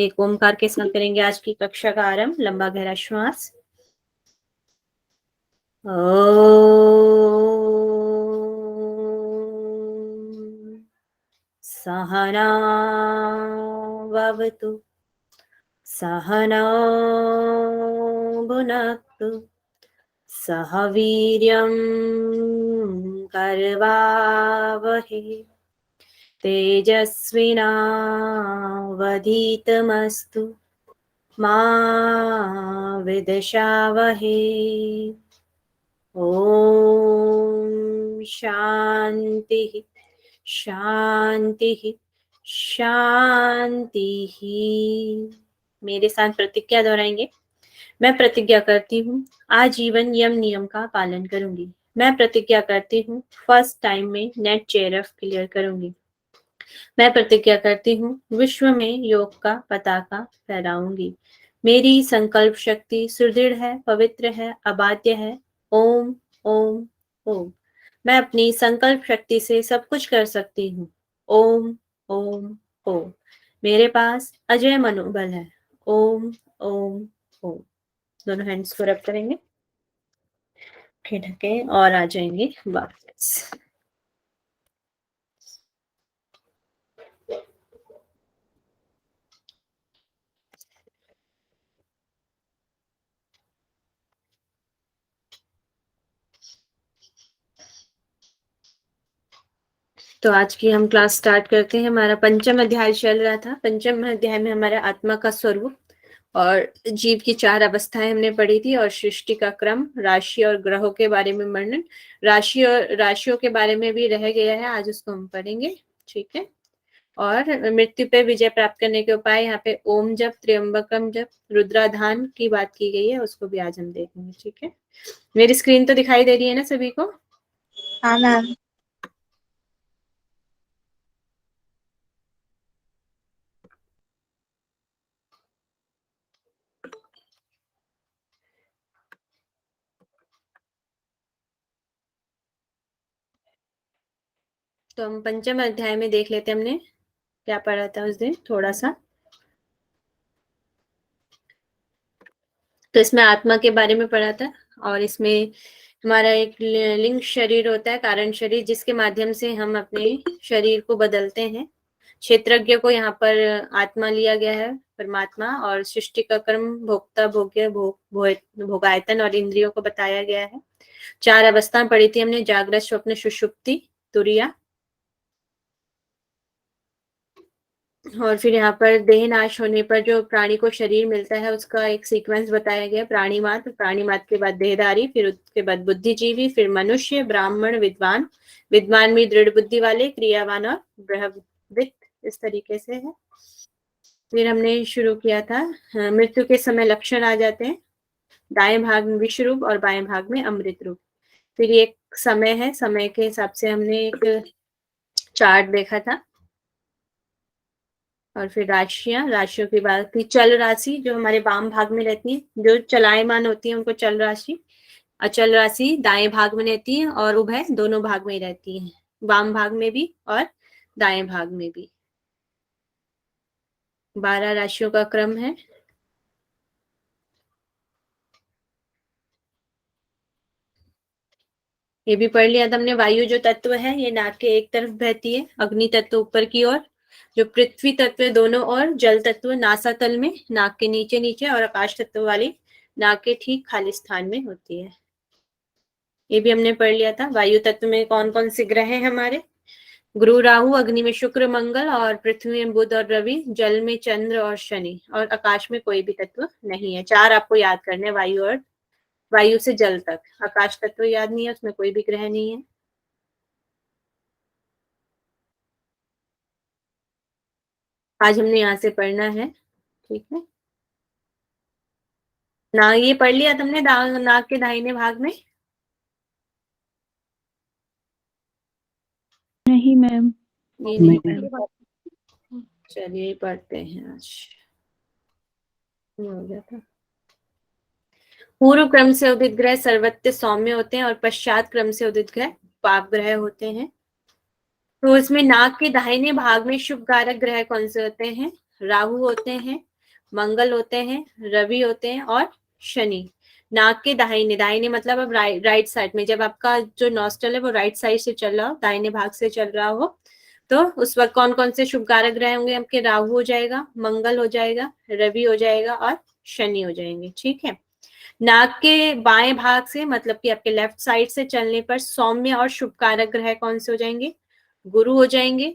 एक ओमकार के साथ करेंगे आज की कक्षा का आरंभ। लंबा गहरा श्वास। सहना भवतु सहनौ भुनक्तु सह वीर्यं करवावहै तेजस्विनावधीतमस्तु मा विद्विषावहै। ओम शांति शांति शांति। मेरे साथ प्रतिज्ञा दोहराएंगे। मैं प्रतिज्ञा करती हूँ आजीवन यम नियम का पालन करूंगी। मैं प्रतिज्ञा करती हूँ फर्स्ट टाइम में नेट जेआरएफ क्लियर करूंगी। मैं प्रतिज्ञा करती हूँ विश्व में योग का पताका फहराऊंगी। मेरी संकल्प शक्ति सुदृढ़ है, पवित्र है, अबाध्य है। ओम ओम ओम। मैं अपनी संकल्प शक्ति से सब कुछ कर सकती हूँ। ओम ओम ओम। मेरे पास अजय मनोबल है। ओम ओम ओम। दोनों हैंड्स को रब करेंगे, ढके और आ जाएंगे वापस। तो आज की हम क्लास स्टार्ट करते हैं। हमारा पंचम अध्याय चल रहा था। पंचम अध्याय में हमारा आत्मा का स्वरूप और जीव की 4 अवस्थाएं हमने पढ़ी थी और सृष्टि का क्रम, राशि और ग्रहों के बारे में वर्णन, राशि और राशियों के बारे में भी रह गया है, आज उसको हम पढ़ेंगे। ठीक है। और मृत्यु पे विजय प्राप्त करने के उपाय, यहाँ पे ओम जप, त्र्यंबकम जप, रुद्राधान की बात की गई है, उसको भी आज हम देखेंगे। ठीक है। मेरी स्क्रीन तो दिखाई दे रही है ना सभी को? हाँ मैम। तो हम पंचम अध्याय में देख लेते हैं हमने क्या पढ़ा था उस दिन थोड़ा सा। तो इसमें आत्मा के बारे में पढ़ा था और इसमें हमारा एक लिंग शरीर होता है, कारण शरीर, जिसके माध्यम से हम अपने शरीर को बदलते हैं। क्षेत्रज्ञ को यहाँ पर आत्मा लिया गया है, परमात्मा, और सृष्टि का कर्म, भोक्ता, भोग्य, भोगायतन और इंद्रियों को बताया गया है। 4 अवस्था पढ़ी थी हमने, जागृत, स्वप्न, सुषुप्ति, तुरिया। और फिर यहाँ पर देह नाश होने पर जो प्राणी को शरीर मिलता है उसका एक सीक्वेंस बताया गया। प्राणीमात्र के बाद देहधारी, फिर उसके बाद बुद्धिजीवी, फिर मनुष्य, ब्राह्मण, विद्वान, विद्वान में दृढ़ बुद्धि वाले, क्रियावान और ब्रह्मविद, इस तरीके से है। फिर हमने शुरू किया था मृत्यु के समय लक्षण आ जाते हैं, दाएं भाग में विश्व रूप और बाएं भाग में अमृत रूप। फिर एक समय है, समय के हिसाब से हमने एक चार्ट देखा था। और फिर राशियों की बात थी। चल राशि जो हमारे वाम भाग में रहती है, जो चलायमान होती है उनको चल राशि। अचल राशि दाएं भाग में रहती है और उभय दोनों भाग में रहती है, वाम भाग में भी और दाएं भाग में भी। 12 राशियों का क्रम है। ये भी पढ़ लिया था हमने। वायु जो तत्व है ये नाक के एक तरफ बहती है, अग्नि तत्व ऊपर की ओर, जो पृथ्वी तत्व दोनों और, जल तत्व नासातल में नाक के नीचे नीचे, और आकाश तत्व वाली नाक के ठीक खाली स्थान में होती है। ये भी हमने पढ़ लिया था। वायु तत्व में कौन कौन से ग्रह हैं हमारे? गुरु राहु, अग्नि में शुक्र मंगल, और पृथ्वी में बुध और रवि, जल में चंद्र और शनि, और आकाश में कोई भी तत्व नहीं है। 4 आपको याद करने, वायु से जल तक। आकाश तत्व याद नहीं है, उसमें कोई भी ग्रह नहीं है। आज हमने यहाँ से पढ़ना है। ठीक है ना? ये पढ़ लिया तुमने नाक के दाहिने भाग में? नहीं मैम। ये नहीं पढ़ा। चलिए पढ़ते हैं आज। हो गया था। पूर्व क्रम से उदित ग्रह सर्वत्र सौम्य होते हैं और पश्चात क्रम से उदित ग्रह पाप ग्रह होते हैं। तो इसमें नाक के दाहिने भाग में शुभ कारक ग्रह कौन से होते हैं? राहु होते हैं, मंगल होते हैं, रवि होते हैं और शनि। नाक के दाहिने, दाहिने मतलब अब राइट साइड में, जब आपका जो नॉस्ट्रल है वो राइट साइड से चल रहा हो, दाहिने भाग से चल रहा हो, तो उस वक्त कौन कौन से शुभ कारक ग्रह होंगे आपके? राहु हो जाएगा, मंगल हो जाएगा, रवि हो जाएगा और शनि हो जाएंगे। ठीक है। नाक के बाएं भाग से मतलब कि आपके लेफ्ट साइड से चलने पर सौम्य और शुभ कारक ग्रह कौन से हो जाएंगे? गुरु हो जाएंगे,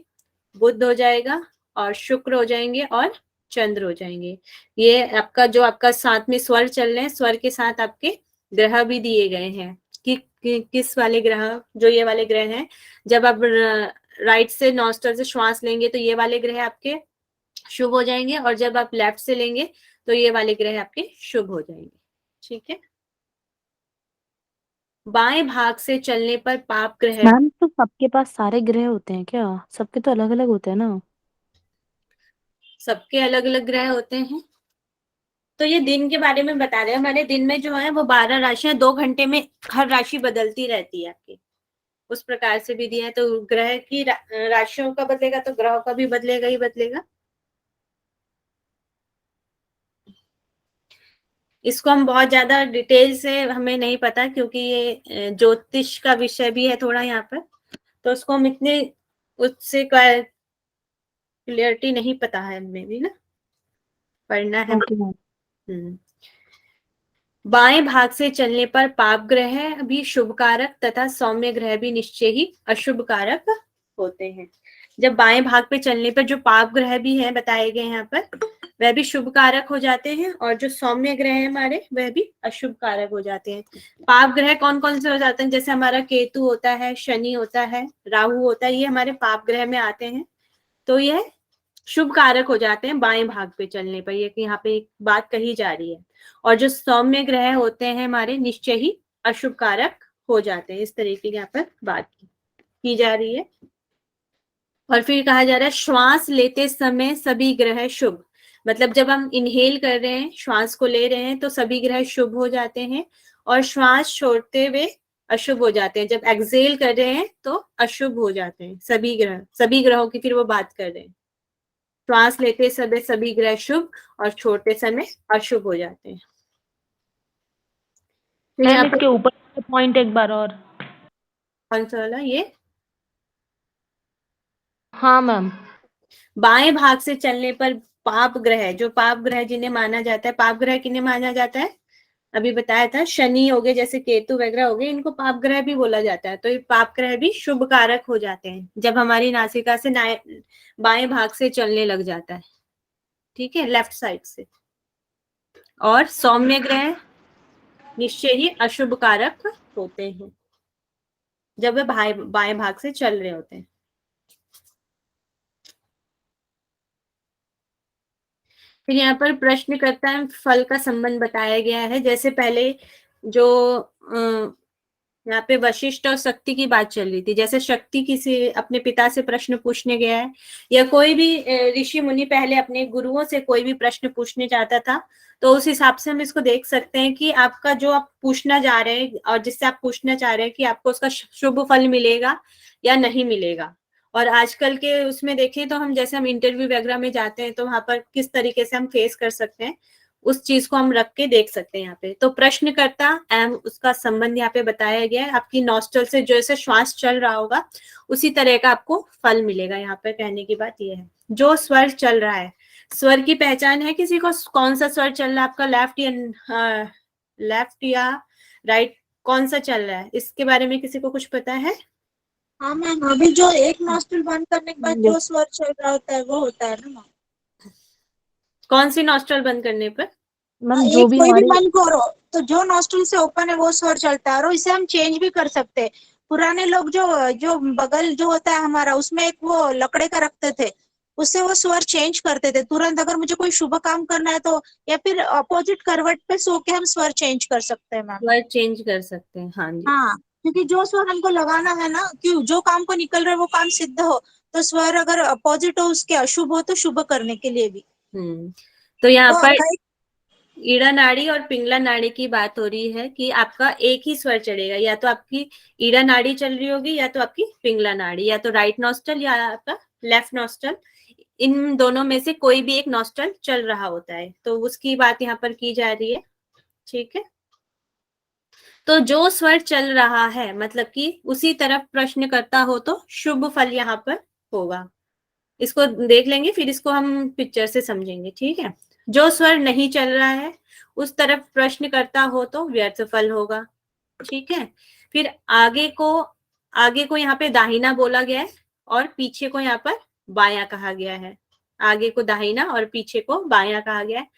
बुध हो जाएगा और शुक्र हो जाएंगे और चंद्र हो जाएंगे। ये आपका जो आपका साथ में स्वर चल रहे हैं, स्वर के साथ आपके ग्रह भी दिए गए हैं कि किस वाले ग्रह, जो ये वाले ग्रह हैं, जब आप राइट से नॉस्ट्रल से श्वास लेंगे तो ये वाले ग्रह आपके शुभ हो जाएंगे, और जब आप लेफ्ट से लेंगे तो ये वाले ग्रह आपके शुभ हो जाएंगे। ठीक है। बाएं भाग से चलने पर पाप ग्रह, मैम तो सबके पास सारे ग्रह होते हैं क्या? सबके तो अलग अलग होते हैं ना। सबके अलग अलग ग्रह होते हैं। तो ये दिन के बारे में बता रहे हैं, हमारे दिन में जो है वो 12 राशियां, 2 घंटे में हर राशि बदलती रहती है आपकी, उस प्रकार से भी दिया है। तो ग्रह की राशियों का बदलेगा तो ग्रहों का भी बदलेगा ही बदलेगा। इसको हम बहुत ज्यादा डिटेल से हमें नहीं पता, क्योंकि ये ज्योतिष का विषय भी है थोड़ा यहाँ पर, तो उसको हम इतने उससे क्लियरिटी नहीं पता है हमें भी ना, पढ़ना है। Okay ma'am. हम्म। बाएं भाग से चलने पर पाप ग्रह भी शुभ कारक तथा सौम्य ग्रह भी निश्चय ही अशुभ कारक होते हैं। जब बाएं भाग पे चलने पर जो पाप ग्रह भी है बताए गए यहाँ पर, वह भी शुभ कारक हो जाते हैं, और जो सौम्य ग्रह है हमारे वह भी अशुभ कारक हो जाते हैं। पाप ग्रह कौन कौन से हो जाते हैं? जैसे हमारा केतु होता है, शनि होता है, राहु होता है, ये हमारे पाप ग्रह में आते हैं, तो यह शुभ कारक हो जाते हैं बाएं भाग पे चलने पर। ये यहाँ पे एक बात कही जा रही है। और जो सौम्य ग्रह होते हैं हमारे, निश्चय ही अशुभ कारक हो जाते हैं। इस तरीके की यहाँ पर बात की जा रही है। और फिर कहा जा रहा है श्वास लेते समय सभी ग्रह शुभ, मतलब जब हम इनहेल कर रहे हैं, श्वास को ले रहे हैं, तो सभी ग्रह शुभ हो जाते हैं, और श्वास छोड़ते हुए अशुभ हो जाते हैं। जब एक्सेल कर रहे हैं तो अशुभ हो जाते हैं सभी ग्रह, सभी ग्रहों की फिर वो बात कर रहे हैं। श्वास लेते समय सभी ग्रह शुभ और छोड़ते समय अशुभ हो जाते हैं। तो यहाँ मैम पर इसके ऊपर पॉइंट एक बार और। कौन सा वाला? ये हाँ मैम। बाएं भाग से चलने पर पाप ग्रह, जो पाप ग्रह जिन्हें माना जाता है, पाप ग्रह किन्हें माना जाता है? अभी बताया था, शनि हो गए, जैसे केतु वगैरह हो गए, इनको पाप ग्रह भी बोला जाता है। तो ये पाप ग्रह भी शुभ कारक हो जाते हैं जब हमारी नासिका से बाएं भाग से चलने लग जाता है। ठीक है, लेफ्ट साइड से। और सौम्य ग्रह निश्चय ही अशुभ कारक होते हैं जब वे बाएं भाग से चल रहे होते हैं। फिर यहाँ पर प्रश्नकर्ता एवं फल का संबंध बताया गया है। जैसे पहले जो यहाँ पे वशिष्ठ और शक्ति की बात चल रही थी, जैसे शक्ति किसी अपने पिता से प्रश्न पूछने गया है, या कोई भी ऋषि मुनि पहले अपने गुरुओं से कोई भी प्रश्न पूछने जाता था, तो उस हिसाब से हम इसको देख सकते हैं कि आपका जो आप पूछना जा रहे हैं और जिससे आप पूछना चाह रहे हैं कि आपको उसका शुभ फल मिलेगा या नहीं मिलेगा। और आजकल के उसमें देखें तो हम जैसे हम इंटरव्यू वगैरह में जाते हैं तो वहां पर किस तरीके से हम फेस कर सकते हैं, उस चीज को हम रख के देख सकते हैं यहाँ पे। तो प्रश्नकर्ता एवं उसका संबंध यहाँ पे बताया गया है। आपकी नॉस्ट्रल से जैसे श्वास चल रहा होगा उसी तरह का आपको फल मिलेगा। यहाँ पे कहने की बात यह है, जो स्वर चल रहा है, स्वर की पहचान है किसी को? कौन सा स्वर चल रहा है आपका, लेफ्ट या राइट, कौन सा चल रहा है, इसके बारे में किसी को कुछ पता है? हाँ मैम, अभी जो एक नॉस्ट्रिल बंद करने के बाद जो स्वर चल रहा होता है वो होता है ना मैम। कौन सी नॉस्ट्रल बंद करने पर? मैम जो एक भी कोई भी हमारे बंद करो तो जो नॉस्ट्रिल से ओपन है वो स्वर चलता है, और इसे हम चेंज भी कर सकते हैं। पुराने लोग जो जो बगल जो होता है हमारा, उसमें एक वो लकड़े का रखते थे, उससे वो स्वर चेंज करते थे तुरंत। अगर मुझे कोई शुभ काम करना है तो, या फिर अपोजिट करवट पे सो के हम स्वर चेंज कर सकते हैं मैम। स्वर चेंज कर सकते हैं, हाँ जी। हाँ, क्योंकि जो स्वर हमको लगाना है ना, क्यों जो काम को निकल रहा है वो काम सिद्ध हो, तो स्वर अगर अपोजिट हो उसके अशुभ हो तो शुभ करने के लिए भी। तो यहाँ तो पर कई ईड़ा नाड़ी और पिंगला नाड़ी की बात हो रही है कि आपका एक ही स्वर चलेगा, या तो आपकी ईड़ा नाड़ी चल रही होगी या तो आपकी पिंगला नाड़ी, या तो राइट नॉस्ट्रल या आपका लेफ्ट नॉस्ट्रल, इन दोनों में से कोई भी एक नॉस्ट्रल चल रहा होता है, तो उसकी बात यहाँ पर की जा रही है। ठीक है, तो जो स्वर चल रहा है मतलब कि उसी तरफ प्रश्न करता हो तो शुभ फल यहाँ पर होगा। इसको देख लेंगे, फिर इसको हम पिक्चर से समझेंगे। ठीक है, जो स्वर नहीं चल रहा है उस तरफ प्रश्न करता हो तो व्यर्थ फल होगा। ठीक है, फिर आगे को यहाँ पे दाहिना बोला गया है और पीछे को यहाँ पर बायां कहा गया है। आगे को दाहिना और पीछे को बायां कहा गया है।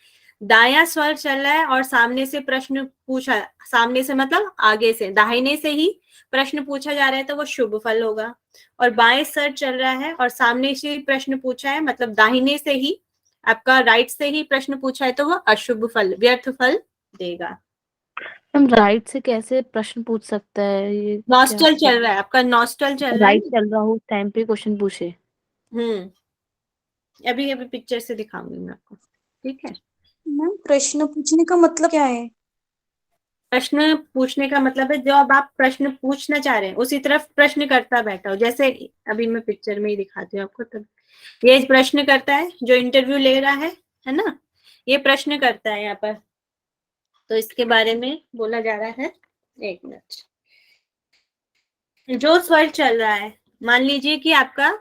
दायां स्वर चल रहा है और सामने से प्रश्न पूछा, सामने से मतलब आगे से, दाहिने से ही प्रश्न पूछा जा रहा है तो वो शुभ फल होगा। और बाएं स्वर चल रहा है और सामने से प्रश्न पूछा है, मतलब दाहिने से ही, आपका राइट से ही प्रश्न पूछा है तो वो अशुभ फल, व्यर्थ फल देगा। हम राइट से कैसे प्रश्न पूछ सकता है, ये क्या नॉस्टल चल रहा है, आपका नॉस्टल चल रहा है। राइट चल रहा हो उस टाइम पे क्वेश्चन पूछे? अभी अभी पिक्चर से दिखाऊंगी मैं आपको। ठीक है, मैम प्रश्न पूछने का मतलब क्या है? प्रश्न पूछने का मतलब है जो अब आप प्रश्न पूछना चाह रहे हैं उसी तरफ प्रश्न करता बैठा हो। जैसे अभी मैं पिक्चर में ही दिखाती हूँ आपको, तब ये प्रश्न करता है जो इंटरव्यू ले रहा है ना, ये प्रश्न करता है यहाँ पर, तो इसके बारे में बोला जा रहा है। एक मिनट, जो स्वर चल रहा है, मान लीजिए कि आपका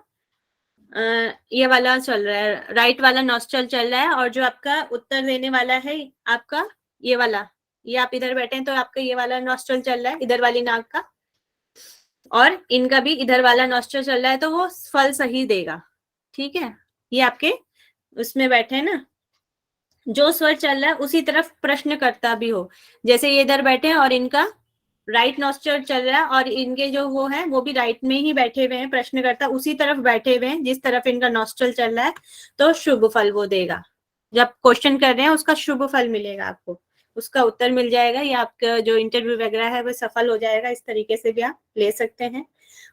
ये वाला चल रहा है, राइट वाला नॉस्ट्रल चल रहा है, और जो आपका उत्तर देने वाला है आपका ये वाला, ये आप इधर बैठे हैं तो आपका ये वाला नॉस्ट्रल चल रहा है, इधर वाली नाक का, और इनका भी इधर वाला नॉस्ट्रल चल रहा है, तो वो फल सही देगा। ठीक है, ये आपके उसमें बैठे हैं ना, जो स्वर चल रहा है उसी तरफ प्रश्न करता भी हो। जैसे ये इधर बैठे हैं और इनका राइट नॉस्ट्रल चल रहा है और इनके जो वो है वो भी राइट में ही बैठे हुए हैं, प्रश्न करता उसी तरफ बैठे हुए हैं जिस तरफ इनका नॉस्ट्रल चल रहा है, तो शुभ फल वो देगा। जब क्वेश्चन कर रहे हैं उसका शुभ फल मिलेगा आपको, उसका उत्तर मिल जाएगा, या आपका जो इंटरव्यू वगैरह है वो सफल हो जाएगा। इस तरीके से भी आप ले सकते हैं।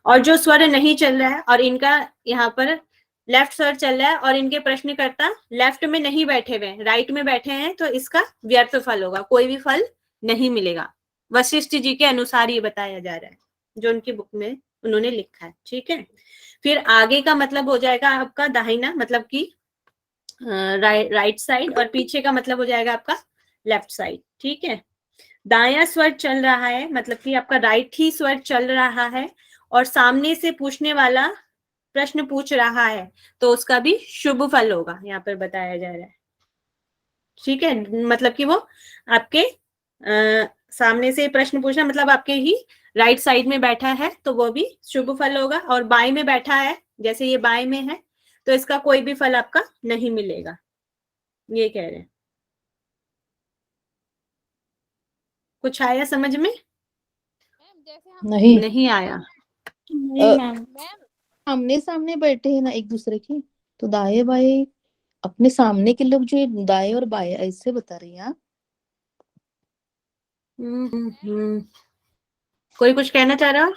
और जो स्वर नहीं चल रहा है और इनका यहाँ पर लेफ्ट स्वर चल रहा है और इनके प्रश्नकर्ता लेफ्ट में नहीं बैठे हुए हैं, राइट में बैठे हैं, तो इसका व्यर्थ फल होगा, कोई भी फल नहीं मिलेगा। वशिष्ठ जी के अनुसार ये बताया जा रहा है, जो उनकी बुक में उन्होंने लिखा है। ठीक है, फिर आगे का मतलब हो जाएगा आपका दाहिना, मतलब कि राइट साइड, और पीछे का मतलब हो जाएगा आपका लेफ्ट साइड। ठीक है, दायां स्वर चल रहा है मतलब कि आपका राइट ही स्वर चल रहा है और सामने से पूछने वाला प्रश्न पूछ रहा है तो उसका भी शुभ फल होगा, यहाँ पर बताया जा रहा है। ठीक है, मतलब कि वो आपके सामने से प्रश्न पूछना, मतलब आपके ही राइट साइड में बैठा है तो वो भी शुभ फल होगा, और बाएं में बैठा है जैसे ये बाएं में है तो इसका कोई भी फल आपका नहीं मिलेगा, ये कह रहे हैं। कुछ आया समझ में? नहीं नहीं आया? नहीं मैम। आमने सामने बैठे हैं ना एक दूसरे के, तो दाएं बाएं अपने सामने के लोग जो दाएं और बाएं ऐसे बता रही हैं आप? हम्म। कोई कुछ कहना चाह रहा?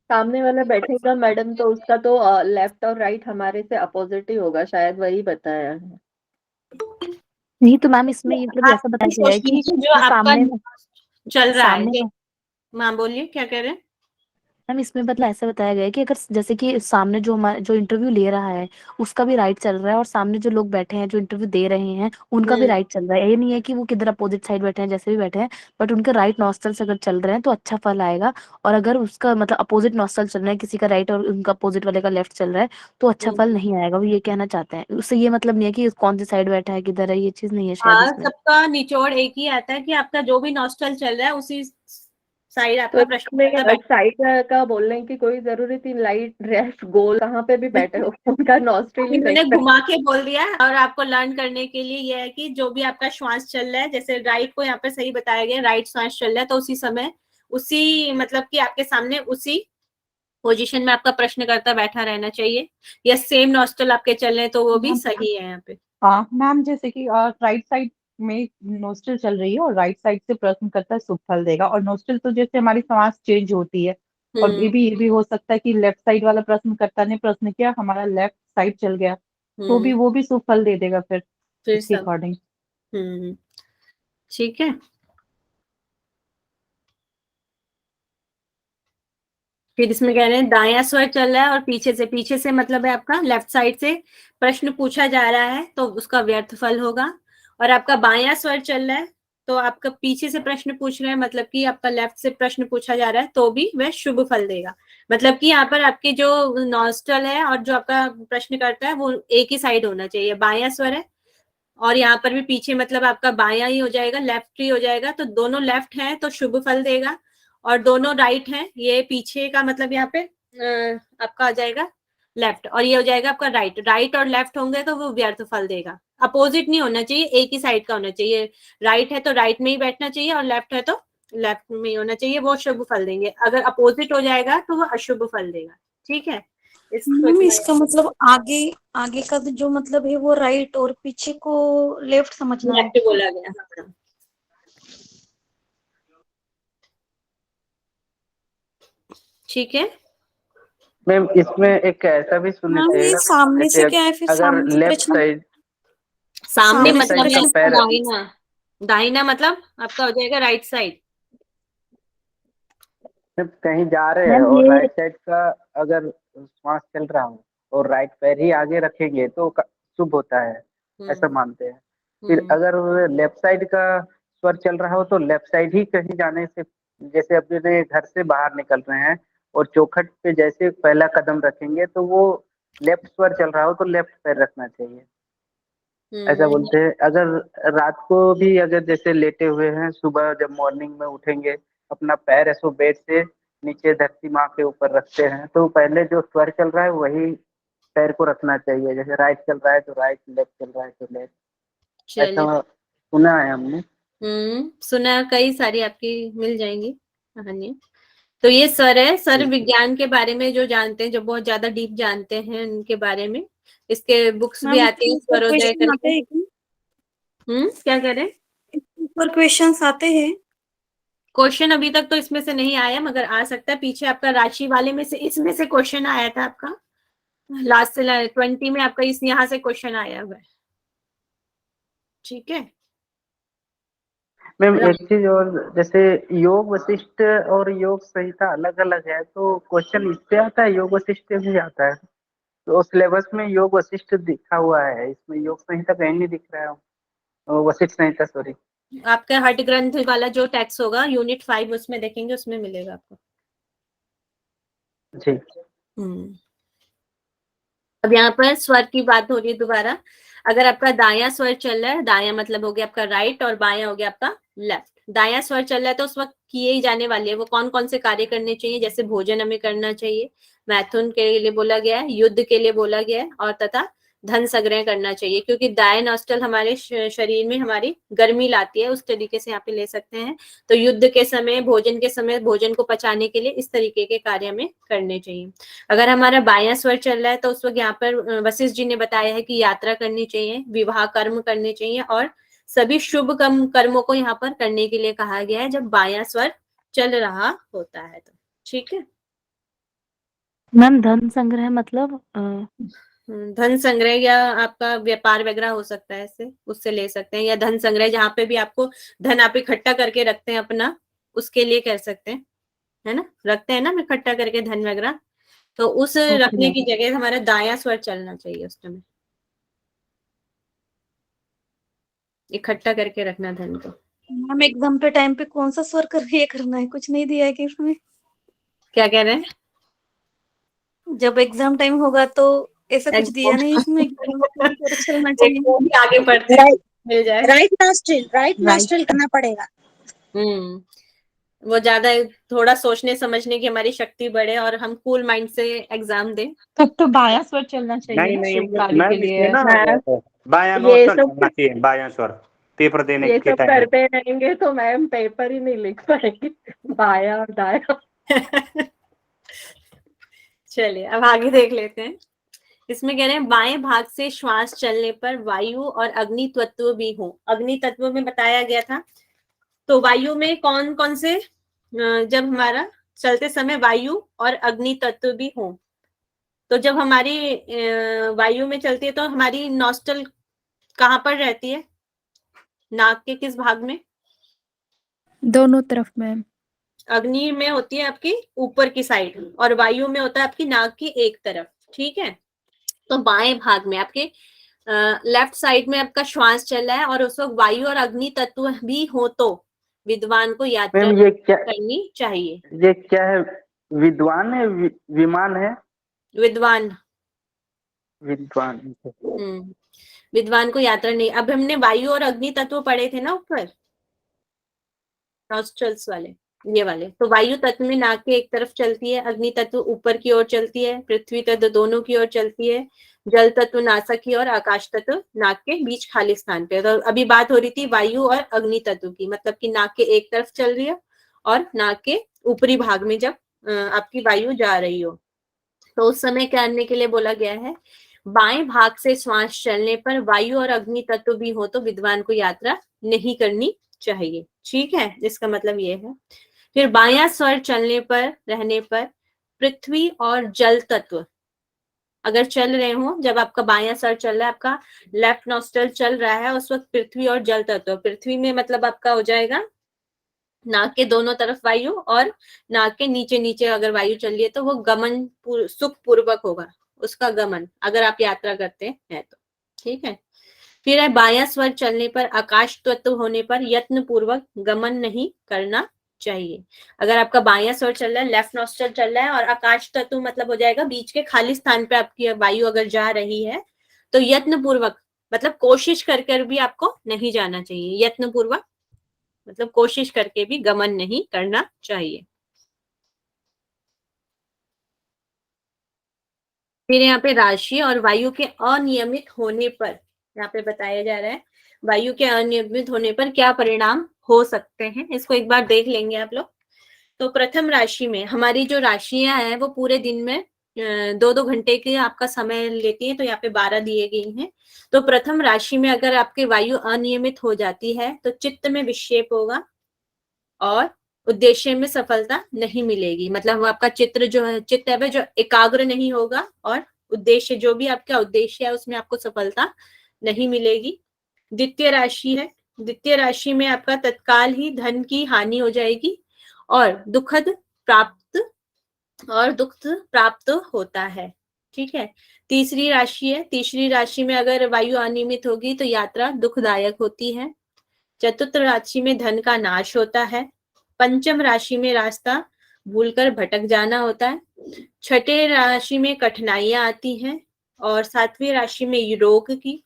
सामने वाला बैठेगा मैडम तो उसका तो लेफ्ट और राइट हमारे से अपोजिट ही होगा, शायद वही बताया है। नहीं तो मैम इसमें ये मतलब आप ऐसा बताया गया है कि जो आपका सामने चल रहा है, सामने माँ बोलिए क्या कह रहे हैं? मैम इसमें मतलब ऐसा बताया गया है कि अगर जैसे कि सामने जो हमारा जो इंटरव्यू ले रहा है उसका भी राइट चल रहा है और सामने जो लोग बैठे हैं जो इंटरव्यू दे रहे हैं उनका भी राइट चल रहा है, ये नहीं है कि वो किधर अपोजिट साइड बैठे हैं, जैसे भी बैठे हैं, बट उनके राइट नॉस्ट्रल्स अगर चल रहे हैं तो अच्छा फल आएगा। और अगर उसका मतलब अपोजिट नॉस्ट्रल चल रहा है, किसी का राइट और उनका अपोजिट वाले का लेफ्ट चल रहा है, तो अच्छा फल नहीं आएगा। वो ये कहना चाहते हैं, उससे ये मतलब नहीं है कि कौन सी साइड बैठा है किधर है, ये चीज नहीं है शायद हाँ, इसमें। सबका निचोड़ एक ही आता है कि आपका जो भी नॉस्ट्रल चल रहा है उसी साइड तो आपका प्रश्न इसमें साइड का बोलने की कोई जरूरत ही, लाइट रेस्ट गोल कहाँ पे भी बैठे हो उनका नॉस्ट्रिल ही मैंने नहीं। घुमा के बोल दिया। और आपको लर्न करने के लिए यह है कि जो भी आपका श्वास चल रहा है, जैसे राइट को यहाँ पे सही बताया गया, राइट श्वास चल रहा है तो उसी समय उसी मतलब कि आपके सामने उसी पोजीशन में आपका प्रश्नकर्ता बैठा रहना चाहिए, या सेम नॉस्ट्रल आपके चल रहे हैं तो वो भी सही है यहाँ पे। हाँ मैम, जैसे कि राइट साइड में नोस्ट्रल चल रही है और राइट साइड से प्रश्न करता है शुभ फल देगा, और नोस्ट्रल तो जैसे हमारी सांस चेंज होती है, और ये भी हो सकता है कि लेफ्ट साइड वाला प्रश्नकर्ता ने प्रश्न किया, हमारा लेफ्ट साइड चल गया, तो भी वो भी शुभ फल दे देगा फिर फिर इसके सब अकॉर्डिंग। ठीक है। फिर इसमें कह रहे हैं दायां स्वर चल रहा है और पीछे से मतलब है आपका लेफ्ट साइड से प्रश्न पूछा जा रहा है तो उसका व्यर्थ फल होगा। और आपका बायां स्वर चल रहा है तो आपका पीछे से प्रश्न पूछ रहे हैं मतलब कि आपका लेफ्ट से प्रश्न पूछा जा रहा है तो भी वह शुभ फल देगा। मतलब कि यहाँ पर आपकी जो नॉस्ट्रल है और जो आपका प्रश्न करता है वो एक ही साइड होना चाहिए। बायां स्वर है और यहाँ पर भी पीछे मतलब आपका बायां ही हो जाएगा, लेफ्ट ही हो जाएगा, तो दोनों लेफ्ट हैं तो शुभ फल देगा और दोनों राइट हैं, ये पीछे का मतलब यहाँ पे आपका आ जाएगा लेफ्ट और ये हो जाएगा आपका राइट। राइट और लेफ्ट होंगे तो वो व्यर्थ फल देगा। अपोजिट नहीं होना चाहिए, एक ही साइड का होना चाहिए। राइट है तो राइट में ही बैठना चाहिए और लेफ्ट है तो लेफ्ट में ही होना चाहिए, वो शुभ फल देंगे। अगर अपोजिट हो जाएगा तो वो अशुभ फल देगा। ठीक है, इसको मैम इसका मतलब आगे आगे का जो मतलब है वो राइट और पीछे को लेफ्ट समझना है। लेफ्ट बोला गया। हाँ। ठीक है मैम इसमें एक ऐसा भी सुनने मैम ये चाहिए सामने जैसे से क्या है, फिर अगर सामने से लेफ्ट प्रश्न साइड सामने सामने लेफ्ट से मतलब साइड का है प्रश्न आपका पैर दाहिना। दाहिना मतलब आपका हो जाएगा राइट साइड। कहीं जा रहे हैं मैम और ये राइट साइड का अगर श्वास चल रहा हो और राइट पैर ही आगे रखेंगे तो शुभ होता है, ऐसा मानते हैं। फिर अगर लेफ्ट साइड का स्वर चल रहा हो तो लेफ्ट साइड ही कहीं जाने से, जैसे अपने घर से बाहर निकल रहे हैं और चौखट पे जैसे पहला कदम रखेंगे तो वो लेफ्ट स्वर चल रहा हो तो लेफ्ट पैर रखना चाहिए, ऐसा बोलते हैं। अगर रात को भी अगर जैसे लेटे हुए हैं, सुबह जब मॉर्निंग में उठेंगे अपना पैर ऐसो बेड से नीचे धरती माँ के ऊपर रखते हैं तो पहले जो स्वर चल रहा है वही पैर को रखना चाहिए। जैसे राइट चल रहा है तो राइट, लेफ्ट चल रहा है तो लेफ्ट, चलिए। ऐसा सुना है हमने। सुना, कई सारी आपकी मिल जाएंगी कहानियां। तो ये सर है, सर विज्ञान के बारे में जो जानते हैं, जो बहुत ज्यादा डीप जानते हैं उनके बारे में। इसके बुक्स भी मैम आती है इसके ऊपर स्वरोदय क्वेश्चन आते करके। हैं क्या? क्या कह रहे हैं? इसके ऊपर क्वेश्चंस आते हैं? क्वेश्चन अभी तक तो इसमें से नहीं आया मगर आ सकता है। पीछे आपका राशि वाले में से इसमें से क्वेश्चन आया था आपका लास्ट से 20 में आपका इस यहाँ से क्वेश्चन आया हुआ है। ठीक है मैम एक चीज और, जैसे योग वशिष्ठ और योग संहिता अलग अलग है तो क्वेश्चन इससे आता है, योग वशिष्ठ भी आता है। तो सिलेबस में योग वशिष्ठ दिखा हुआ है, इसमें योग संहिता कहीं नहीं दिख रहा है, वशिष्ठ संहिता सॉरी। आपका हट ग्रंथ वाला जो टेक्स्ट होगा यूनिट 5 उसमें देखेंगे, उसमें मिलेगा आपको। जी। अब यहाँ पर स्वर की बात हो रही है दोबारा। अगर आपका दायां स्वर चल रहा है, दायां मतलब हो गया आपका राइट और बायां हो गया आपका लेफ्ट। दायां स्वर चल रहा है तो उस वक्त किए ही जाने वाले हैं वो कौन कौन से कार्य करने चाहिए, जैसे भोजन हमें करना चाहिए, मैथुन के लिए बोला गया है, युद्ध के लिए बोला गया है और तथा धन संग्रह करना चाहिए, क्योंकि दाएं नॉस्ट्रल हमारे शरीर में हमारी गर्मी लाती है, उस तरीके से यहाँ पे ले सकते हैं। तो युद्ध के समय, भोजन के समय, भोजन को पचाने के लिए इस तरीके के कार्य हमें करने चाहिए। अगर हमारा बायां स्वर चल रहा है तो उस वक्त यहाँ पर वशिष्ठ जी ने बताया है कि यात्रा करनी चाहिए, विवाह कर्म करने चाहिए और सभी शुभ कर्मों को यहाँ पर करने के लिए कहा गया है जब बायां स्वर चल रहा होता है तो। ठीक है मैम धन संग्रह मतलब धन संग्रह या आपका व्यापार वगैरह हो सकता है, इससे उससे ले सकते हैं, या धन संग्रह जहाँ पे भी आपको धन आप इकट्ठा करके रखते हैं अपना, उसके लिए कर सकते हैं, है ना, रखते हैं ना इकट्ठा करके धन वगैरह, तो उस रखने की जगह हमारा दायां स्वर चलना चाहिए उस समय, इकट्ठा करके रखना धन को। मैम एग्जाम पे टाइम पे कौन सा स्वर ये करना है, कुछ नहीं दिया है कि इसमें? क्या कह रहे हैं? जब एग्जाम टाइम होगा तो ऐसा कुछ दिया नहीं इसमें स्वर चलना चाहिए? आगे बढ़ते हैं, मिल जाए। राइट नॉस्ट्रिल करना पड़ेगा। वो ज्यादा थोड़ा सोचने समझने की हमारी शक्ति बढ़े और हम कूल माइंड से एग्जाम दें। तब तो बायां स्वर चलना चाहिए नहीं ना नहीं शुभ कार्य के मैम, लिए। इसमें ना बायां ये नोस्टल सब चलना चाहिए, बायां स्वर पेपर देने ये के सब टाइम। करते रहेंगे तो मैम पेपर ही नहीं लिख पाएंगे, बाया और दाया। चलिए अब आगे देख लेते हैं। इसमें कह रहे हैं बाएं भाग से श्वास चलने पर वायु और अग्नि तत्व भी हो। अग्नि तत्व में बताया गया था, तो वायु में कौन कौन से, जब हमारा चलते समय वायु और अग्नि तत्व भी हो, तो जब हमारी वायु में चलती है तो हमारी नॉस्टल कहाँ पर रहती है, नाक के किस भाग में? दोनों तरफ मैम। अग्नि में होती है आपकी ऊपर की साइड और वायु में होता है आपकी नाक की एक तरफ, ठीक है। तो बाएं भाग में आपके लेफ्ट साइड में आपका श्वास चल रहा है और उस वक्त वायु और अग्नि तत्व भी हो तो विद्वान को यात्रा मैम ये क्या करनी चाहिए। है? विद्वान है विमान है? विद्वान। विद्वान। विद्वान को यात्रा नहीं। अब हमने वायु और अग्नि तत्व पढ़े थे ना ऊपर, नॉस्ट्रल्स वाले, ये वाले। तो वायु तत्व में नाक के एक तरफ चलती है, अग्नि तत्व ऊपर की ओर चलती है, पृथ्वी तत्व दोनों की ओर चलती है, जल तत्व नासा की और आकाश तत्व नाक के बीच खाली स्थान पे। तो अभी बात हो रही थी वायु और अग्नि तत्व की, मतलब कि नाक के एक तरफ चल रही है और नाक के ऊपरी भाग में जब आपकी वायु जा रही हो तो उस समय क्या करने के लिए बोला गया है, बाएं भाग से श्वास चलने पर वायु और अग्नि तत्व भी हो तो विद्वान को यात्रा नहीं करनी चाहिए, ठीक है। इसका मतलब ये है। फिर बायां स्वर चलने पर रहने पर पृथ्वी और जल तत्व अगर चल रहे हो, जब आपका बायां स्वर चल रहा है, आपका लेफ्ट नॉस्ट्रल चल रहा है, उस वक्त पृथ्वी और जल तत्व, पृथ्वी में मतलब आपका हो जाएगा नाक के दोनों तरफ वायु और नाक के नीचे नीचे अगर वायु चल रही है तो वो गमन सुख पूर्वक होगा, उसका गमन, अगर आप यात्रा करते हैं तो, ठीक है। फिर है बायां स्वर चलने पर आकाश तत्व होने पर यत्न पूर्वक गमन नहीं करना चाहिए। अगर आपका बायां स्वर चल रहा है, लेफ्ट नॉस्ट्रल चल रहा है और आकाश तत्व मतलब हो जाएगा बीच के खाली स्थान पे आपकी वायु अगर जा रही है तो यत्न पूर्वक मतलब कोशिश कर भी आपको नहीं जाना चाहिए। यत्न पूर्वक मतलब कोशिश करके भी गमन नहीं करना चाहिए। फिर यहाँ पे राशि और वायु के अनियमित होने पर यहाँ पे बताया जा रहा है वायु के अनियमित होने पर क्या परिणाम हो सकते हैं, इसको एक बार देख लेंगे आप लोग। तो प्रथम राशि में हमारी जो राशियां हैं वो पूरे दिन में 2-2 घंटे के आपका समय लेती है, तो यहाँ पे 12 दिए गए हैं। तो प्रथम राशि में अगर आपकी वायु अनियमित हो जाती है तो चित्त में विक्षेप होगा और उद्देश्य में सफलता नहीं मिलेगी। मतलब आपका चित्त है वह जो एकाग्र नहीं होगा और उद्देश्य जो भी आपका उद्देश्य है उसमें आपको सफलता नहीं मिलेगी। द्वितीय राशि है, द्वितीय राशि में आपका तत्काल ही धन की हानि हो जाएगी और दुख प्राप्त होता है, ठीक है। तीसरी राशि है, तीसरी राशि में अगर वायु अनियमित होगी तो यात्रा दुखदायक होती है। चतुर्थ राशि में धन का नाश होता है। पंचम राशि में रास्ता भूलकर भटक जाना होता है। छठे राशि में कठिनाइयां आती हैं और सातवीं राशि में रोग की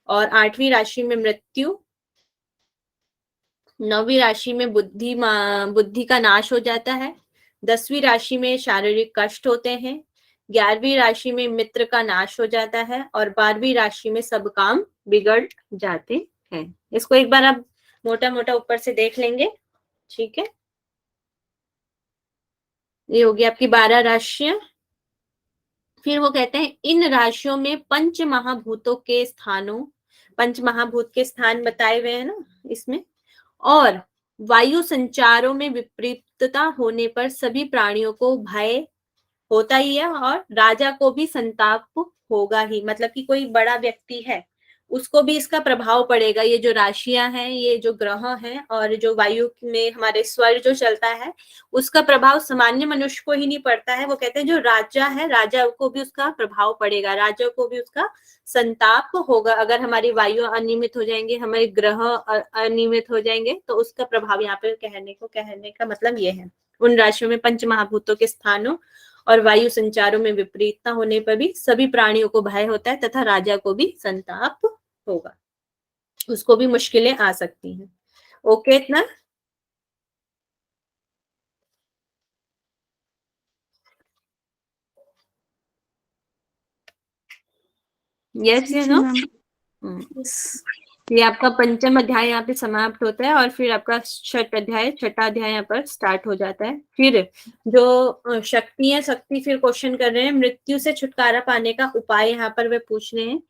और आठवीं राशि में मृत्यु। नौवीं राशि में बुद्धि का नाश हो जाता है। 10वीं राशि में शारीरिक कष्ट होते हैं। 11वीं राशि में मित्र का नाश हो जाता है और 12वीं राशि में सब काम बिगड़ जाते हैं। इसको एक बार आप मोटा मोटा ऊपर से देख लेंगे, ठीक है। ये होगी आपकी 12 राशियां। फिर वो कहते हैं इन राशियों में पंच महाभूतों के स्थानों, पंच महाभूत के स्थान बताए हुए हैं ना इसमें, और वायु संचारों में विपरीतता होने पर सभी प्राणियों को भय होता ही है और राजा को भी संताप होगा ही। मतलब कि कोई बड़ा व्यक्ति है उसको भी इसका प्रभाव पड़ेगा। ये जो राशियां हैं, ये जो ग्रह हैं और जो वायु में हमारे स्वर जो चलता है उसका प्रभाव सामान्य मनुष्य को ही नहीं पड़ता है। वो कहते हैं जो राजा है, राजा को भी उसका प्रभाव पड़ेगा, राजा को भी उसका संताप होगा। अगर हमारी वायु अनियमित हो जाएंगे, हमारे ग्रह अनियमित हो जाएंगे तो उसका प्रभाव यहाँ पे कहने का मतलब ये है। उन राशियों में पंच महाभूतों के स्थानों और वायु संचारों में विपरीतता होने पर भी सभी प्राणियों को भय होता है तथा राजा को भी संताप होगा, उसको भी मुश्किलें आ सकती हैं। ओके, इतना यस यू नो। ये आपका पंचम अध्याय यहाँ पे समाप्त होता है और फिर आपका छठा अध्याय यहाँ पर स्टार्ट हो जाता है। फिर जो शक्ति फिर क्वेश्चन कर रहे हैं, मृत्यु से छुटकारा पाने का उपाय यहाँ पर वे पूछ रहे हैं।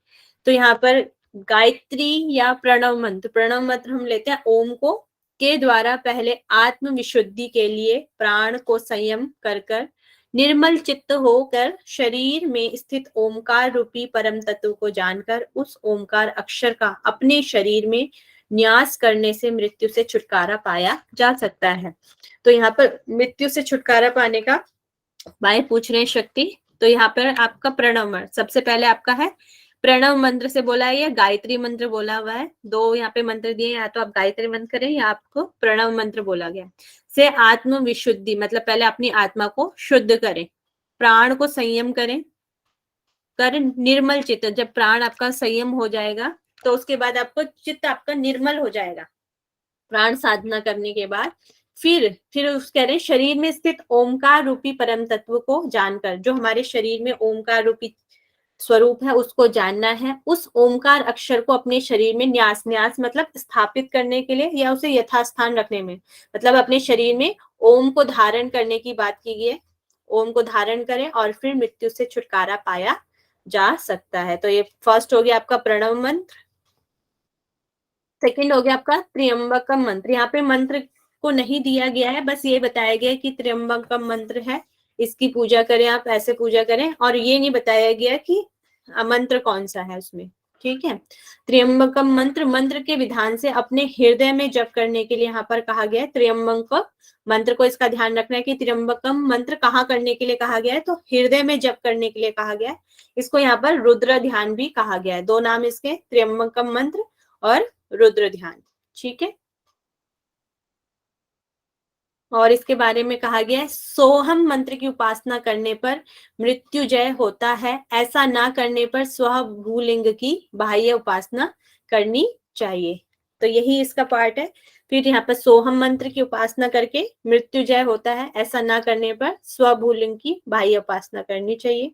तो यहाँ पर गायत्री या प्रणव मंत्र हम लेते हैं ओम को, के द्वारा पहले आत्म विशुद्धि के लिए प्राण को संयम कर निर्मल चित्त होकर शरीर में स्थित ओमकार रूपी परम तत्व को जानकर उस ओमकार अक्षर का अपने शरीर में न्यास करने से मृत्यु से छुटकारा पाया जा सकता है। तो यहाँ पर मृत्यु से छुटकारा पाने का उपाय पूछ रहे हैं शक्ति। तो यहाँ पर आपका प्रणव मंत्र सबसे पहले आपका है, प्रणव मंत्र से बोला है या गायत्री मंत्र बोला हुआ है। दो यहाँ पे मंत्र दिए, या तो आप गायत्री मंत्र करें या आपको प्रणव मंत्र बोला गया। से आत्म विशुद्धि मतलब पहले अपनी आत्मा को शुद्ध करें, प्राण को संयम करें, कर निर्मल चित्त। जब प्राण आपका संयम हो जाएगा तो उसके बाद आपको चित्त आपका निर्मल हो जाएगा प्राण साधना करने के बाद। फिर उस कह रहे हैं शरीर में स्थित ओमकार रूपी परम तत्व को जानकर, जो हमारे शरीर में ओमकार रूपी स्वरूप है उसको जानना है। उस ओमकार अक्षर को अपने शरीर में न्यास, न्यास मतलब स्थापित करने के लिए या उसे यथास्थान रखने में, मतलब अपने शरीर में ओम को धारण करने की बात की गई है। ओम को धारण करें और फिर मृत्यु से छुटकारा पाया जा सकता है। तो ये फर्स्ट हो गया आपका प्रणव मंत्र। सेकंड हो गया आपका त्र्यंबकम मंत्र। यहाँ पे मंत्र को नहीं दिया गया है, बस ये बताया गया है कि त्र्यंबकम मंत्र है, इसकी पूजा करें, आप ऐसे पूजा करें, और ये नहीं बताया गया कि मंत्र कौन सा है उसमें। ठीक है, त्र्यंबकम मंत्र, मंत्र के विधान से अपने हृदय में जप करने के लिए यहाँ पर कहा गया है। त्र्यंबकम मंत्र को इसका ध्यान रखना है कि त्र्यंबकम मंत्र कहाँ करने के लिए कहा गया है, तो हृदय में जप करने के लिए कहा गया है। इसको यहाँ पर रुद्र ध्यान भी कहा गया है। दो नाम इसके, त्र्यंबकम मंत्र और रुद्र ध्यान। ठीक है, और इसके बारे में कहा गया है सोहम मंत्र की उपासना करने पर मृत्युजय होता है, ऐसा ना करने पर स्व भूलिंग की बाह्य उपासना करनी चाहिए। तो यही इसका पार्ट है। फिर यहाँ पर सोहम मंत्र की उपासना करके मृत्युजय होता है, ऐसा ना करने पर स्व भूलिंग की बाह्य उपासना करनी चाहिए।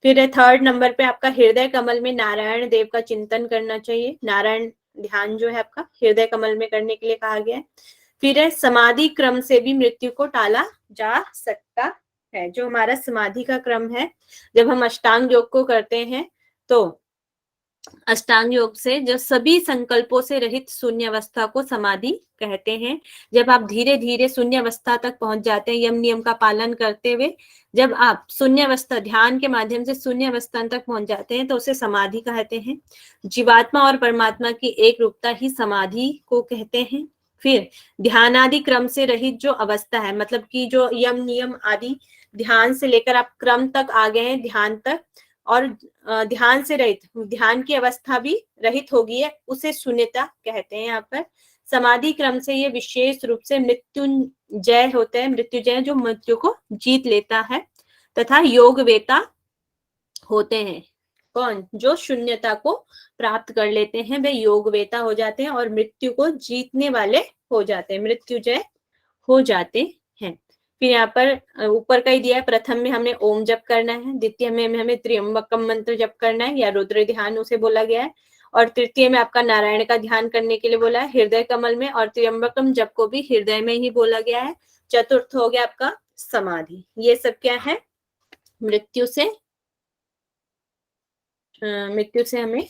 फिर थर्ड नंबर पे आपका हृदय कमल में नारायण देव का चिंतन करना चाहिए। नारायण ध्यान जो है आपका हृदय कमल में करने के लिए कहा गया है। फिर है समाधि क्रम से भी मृत्यु को टाला जा सकता है। जो हमारा समाधि का क्रम है, जब हम अष्टांग योग को करते हैं तो अष्टांग योग से जो सभी संकल्पों से रहित शून्य अवस्था को समाधि कहते हैं। जब आप धीरे धीरे शून्य अवस्था तक पहुंच जाते हैं यम नियम का पालन करते हुए, जब आप शून्य अवस्था ध्यान के माध्यम से शून्य अवस्था तक पहुंच जाते हैं तो उसे समाधि कहते हैं। जीवात्मा और परमात्मा की एक रूपता ही समाधि को कहते हैं। फिर ध्यानादि क्रम से रहित जो अवस्था है, मतलब कि जो यम नियम आदि ध्यान से लेकर आप क्रम तक आ गए हैं, ध्यान तक, और ध्यान से रहित, ध्यान की अवस्था भी रहित हो गई है, उसे शून्यता कहते हैं। यहाँ पर समाधि क्रम से ये विशेष रूप से मृत्युंजय होते हैं। मृत्युंजय जो मृत्यु को जीत लेता है, तथा योगवेता होते हैं। कौन? जो शून्यता को प्राप्त कर लेते हैं वे योगवेता हो जाते हैं और मृत्यु को जीतने वाले हो जाते हैं, मृत्युजय हो जाते हैं। फिर यहाँ पर ऊपर का ही दिया है, प्रथम में हमें ओम जप करना है, द्वितीय में हमें त्र्यंबकम मंत्र जप करना है या रुद्र ध्यान उसे बोला गया है, और तृतीय में आपका नारायण का ध्यान करने के लिए बोला है हृदय कमल में, और त्र्यंबकम जप को भी हृदय में ही बोला गया है। चतुर्थ हो गया आपका समाधि। ये सब क्या है? मृत्यु से हमें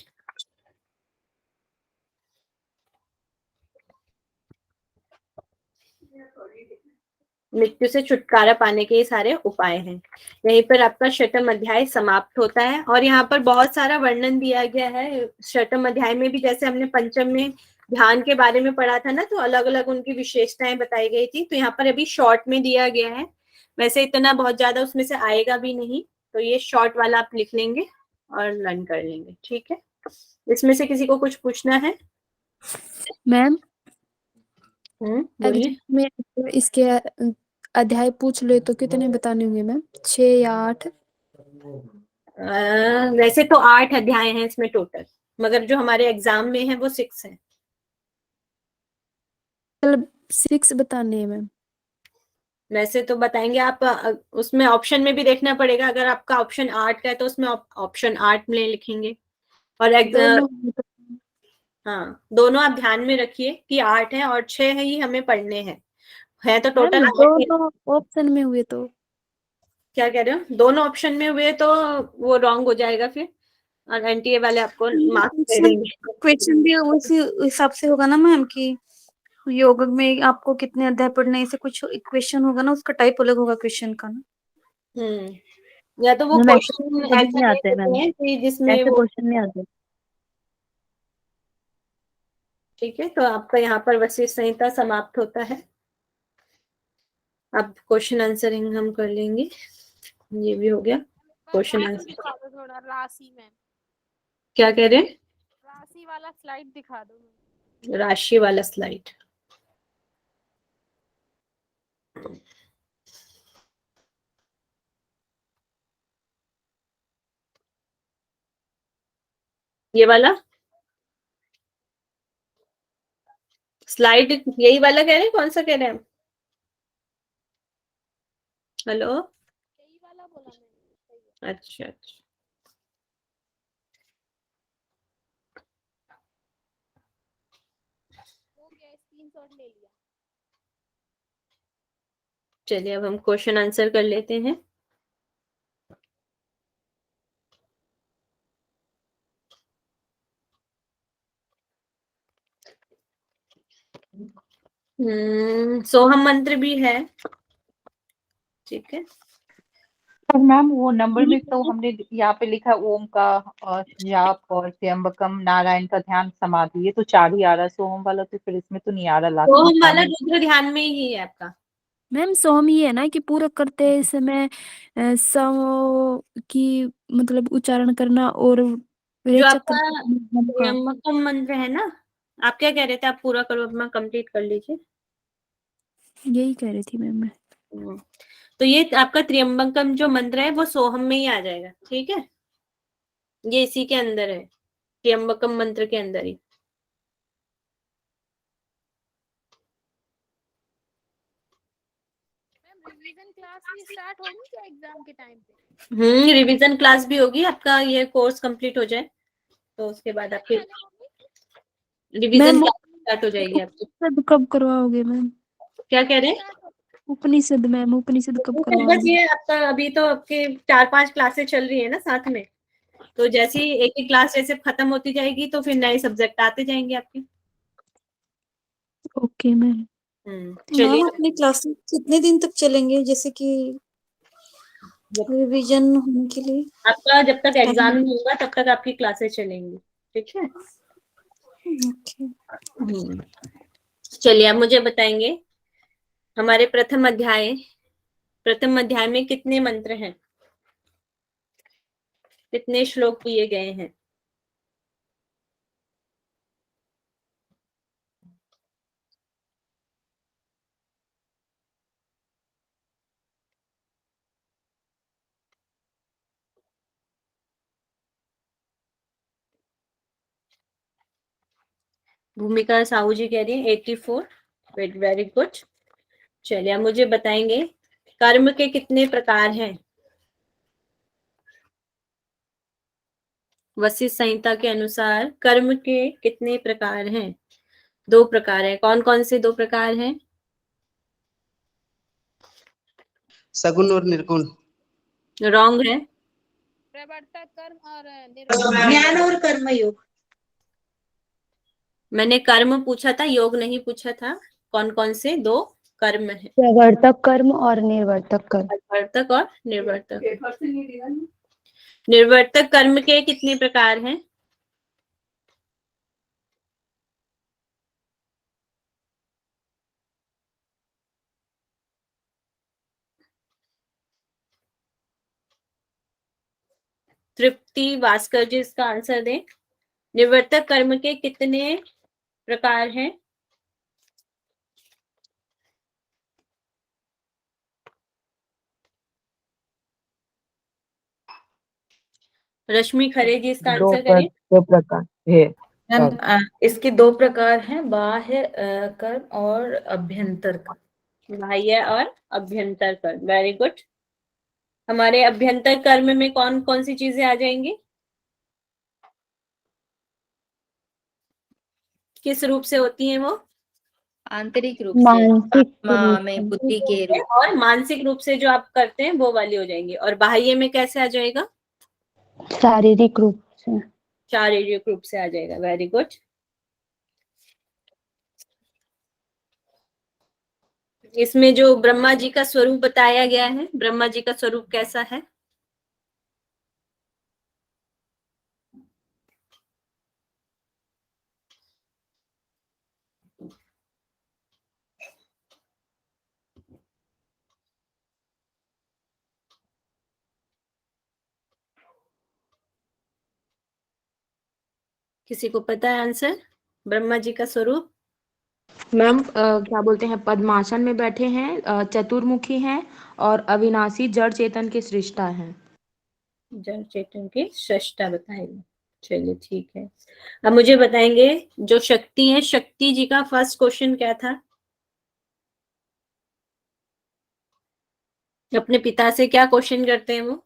मृत्यु से छुटकारा पाने के ये सारे उपाय हैं। यहीं पर आपका शतम अध्याय समाप्त होता है और यहाँ पर बहुत सारा वर्णन दिया गया है। शतम अध्याय में भी जैसे हमने पंचम में ध्यान के बारे में पढ़ा था ना, तो अलग अलग उनकी विशेषताएं बताई गई थी। तो यहाँ पर अभी शॉर्ट में दिया गया है, वैसे इतना बहुत ज्यादा उसमें से आएगा भी नहीं, तो ये शॉर्ट वाला आप लिख लेंगे और लर्न कर लेंगे। ठीक है, इसमें से किसी को कुछ पूछना है? मैम बोलिए। एग्जाम में इसके अध्याय पूछ ले तो कितने बताने होंगे मैम? 6 या 8? वैसे तो 8 अध्याय हैं इसमें टोटल, मगर जो हमारे एग्जाम में है वो 6 है। मतलब 6 बताने हैं मैम? वैसे तो बताएंगे आप, उसमें ऑप्शन में भी देखना पड़ेगा। अगर आपका ऑप्शन 8 का है तो उसमें ऑप्शन 8 में लिखेंगे। और हाँ, दोनों आप ध्यान में रखिए कि 8 है और 6 है, ही हमें पढ़ने हैं। है तो टोटल दोनों ऑप्शन में हुए तो क्या कह रहे हो? दोनों ऑप्शन में हुए तो वो रॉन्ग हो जाएगा फिर, और एनटीए वाले आपको मार्क्स दे देंगे। क्वेश्चन भी उसी हिसाब से होगा ना मैम, कि योग में आपको कितने अध्याय पढ़ने, ऐसे कुछ क्वेश्चन होगा ना, उसका टाइप अलग होगा क्वेश्चन का ना। या तो वो मैम ऐसे क्वेश्चन कभी ऐसा नहीं दे आते देते मैम, हैं कि जिसमें ऐसे वो क्वेश्चन नहीं आते। ठीक है, तो आपका यहाँ पर वशिष्ठ संहिता समाप्त होता है। अब क्वेश्चन आंसरिंग हम कर लेंगे, ये भी हो गया क्वेश्चन आंसर। दिखा दो थोड़ा राशि में, क्या कह रहे हैं? राशि वाला स्लाइड दिखा दो। राशि वाला स्लाइड, ये वाला स्लाइड, यही वाला कह रहे हैं? कौन सा कह रहे हैं? हेलो, यही वाला बोला मैंने। अच्छा अच्छा, हो गया, स्क्रीनशॉट ले लिया। चलिए अब हम क्वेश्चन आंसर कर लेते हैं। सोहम मंत्र भी है, ठीक है। और मैम वो नंबर में तो हमने यहाँ पे लिखा ओम का और जाप और त्र्यंबकम नारायण का ध्यान समाधि, ये तो 4 ही आ रहा है। सोहम वाला तो फिर इसमें तो नहीं आ रहा लास्ट में सोहम वाला शामिल। रुद्र ध्यान में ही है आपका। मैम सोम ये है ना कि पूरा करते समय सो की मतलब उच्चारण करना और जो रेचक आपका का त्र्यंबकम मंत्र है ना, आप क्या कह रहे थे? आप पूरा करो, अपना कंप्लीट कर लीजिए। यही कह रही थी मैम मैं। तो ये आपका त्र्यंबकम जो मंत्र है वो सोहम में ही आ जाएगा, ठीक है। ये इसी के अंदर है, त्र्यंबकम मंत्र के अंदर ही। मैम रिवीजन क्लास भी स्टार्ट होगी क्या एग्जाम के टाइम पे? रिवीजन क्लास भी होगी, आपका ये कोर्स कंप्लीट हो जाए तो उसके बाद आपकी रिवीजन मैम क्लास स्टार्ट हो जाएगी आपकी। उपनिषद कब करवाओगे मैम? क्या कह रहे हैं? उपनिषद मैम, उपनिषद कब बस करवाओगे? ये आपका अभी तो आपके 4-5 क्लासेस चल रही है ना साथ में, तो जैसे ही एक एक क्लास जैसे खत्म होती जाएगी तो फिर नए सब्जेक्ट आते जाएंगे आपके। Okay ma'am. चलिए, मैम अपनी क्लासेस कितने दिन तक चलेंगे, जैसे कि रिवीजन होने के लिए? आपका जब तक एग्जाम नहीं होगा तब तक आपकी क्लासेस चलेंगी, ठीक है। ओके। चलिए अब मुझे बताएंगे, हमारे प्रथम अध्याय में कितने मंत्र हैं, कितने श्लोक दिए गए हैं? भूमिका साहू जी कह रही है 84। Wait, very good. चलिए अब मुझे बताएंगे, कर्म के कितने प्रकार हैं? वशिष्ठ संहिता के अनुसार कर्म के कितने प्रकार हैं? 2 प्रकार है। कौन कौन से 2 प्रकार हैं? सगुण और निर्गुण। रॉन्ग है। प्रवर्तक कर्म और ज्ञान और कर्मयोग। मैंने कर्म पूछा था, योग नहीं पूछा था। कौन कौन से 2 कर्म है? प्रवर्तक कर्म और निर्वर्तक कर्म। प्रवर्तक और निर्वर्तक। निर्वर्तक कर्म के कितने प्रकार हैं? तृप्ति भास्कर जी इसका आंसर दें। निर्वर्तक कर्म के कितने प्रकार हैं? रश्मि खरे जी इसका आंसर करें। 2 प्रकार है। मैम इसके 2 प्रकार हैं, बाह्य कर्म और अभ्यंतर कर्म। बाह्य और अभ्यंतर कर्म, वेरी गुड। हमारे अभ्यंतर कर्म में कौन कौन सी चीजें आ जाएंगी? किस रूप से होती हैं वो? आंतरिक रूप से, मानसिक आत्मा रूप में, से। बुद्धि के रूप और मानसिक रूप से जो आप करते हैं वो वाली हो जाएंगी। और बाह्य में कैसे आ जाएगा? शारीरिक रूप से। शारीरिक रूप से आ जाएगा, वेरी गुड। इसमें जो ब्रह्मा जी का स्वरूप बताया गया है, ब्रह्मा जी का स्वरूप कैसा है? किसी को पता है आंसर? ब्रह्मा जी का स्वरूप? मैम क्या बोलते हैं, पद्मासन में बैठे हैं, चतुर्मुखी हैं और अविनाशी जड़ चेतन के सृष्टा हैं। जड़ चेतन के सृष्टा बताएंगे। चलिए ठीक है। अब मुझे बताएंगे जो शक्ति है, शक्ति जी का फर्स्ट क्वेश्चन क्या था? अपने पिता से क्या क्वेश्चन करते हैं वो?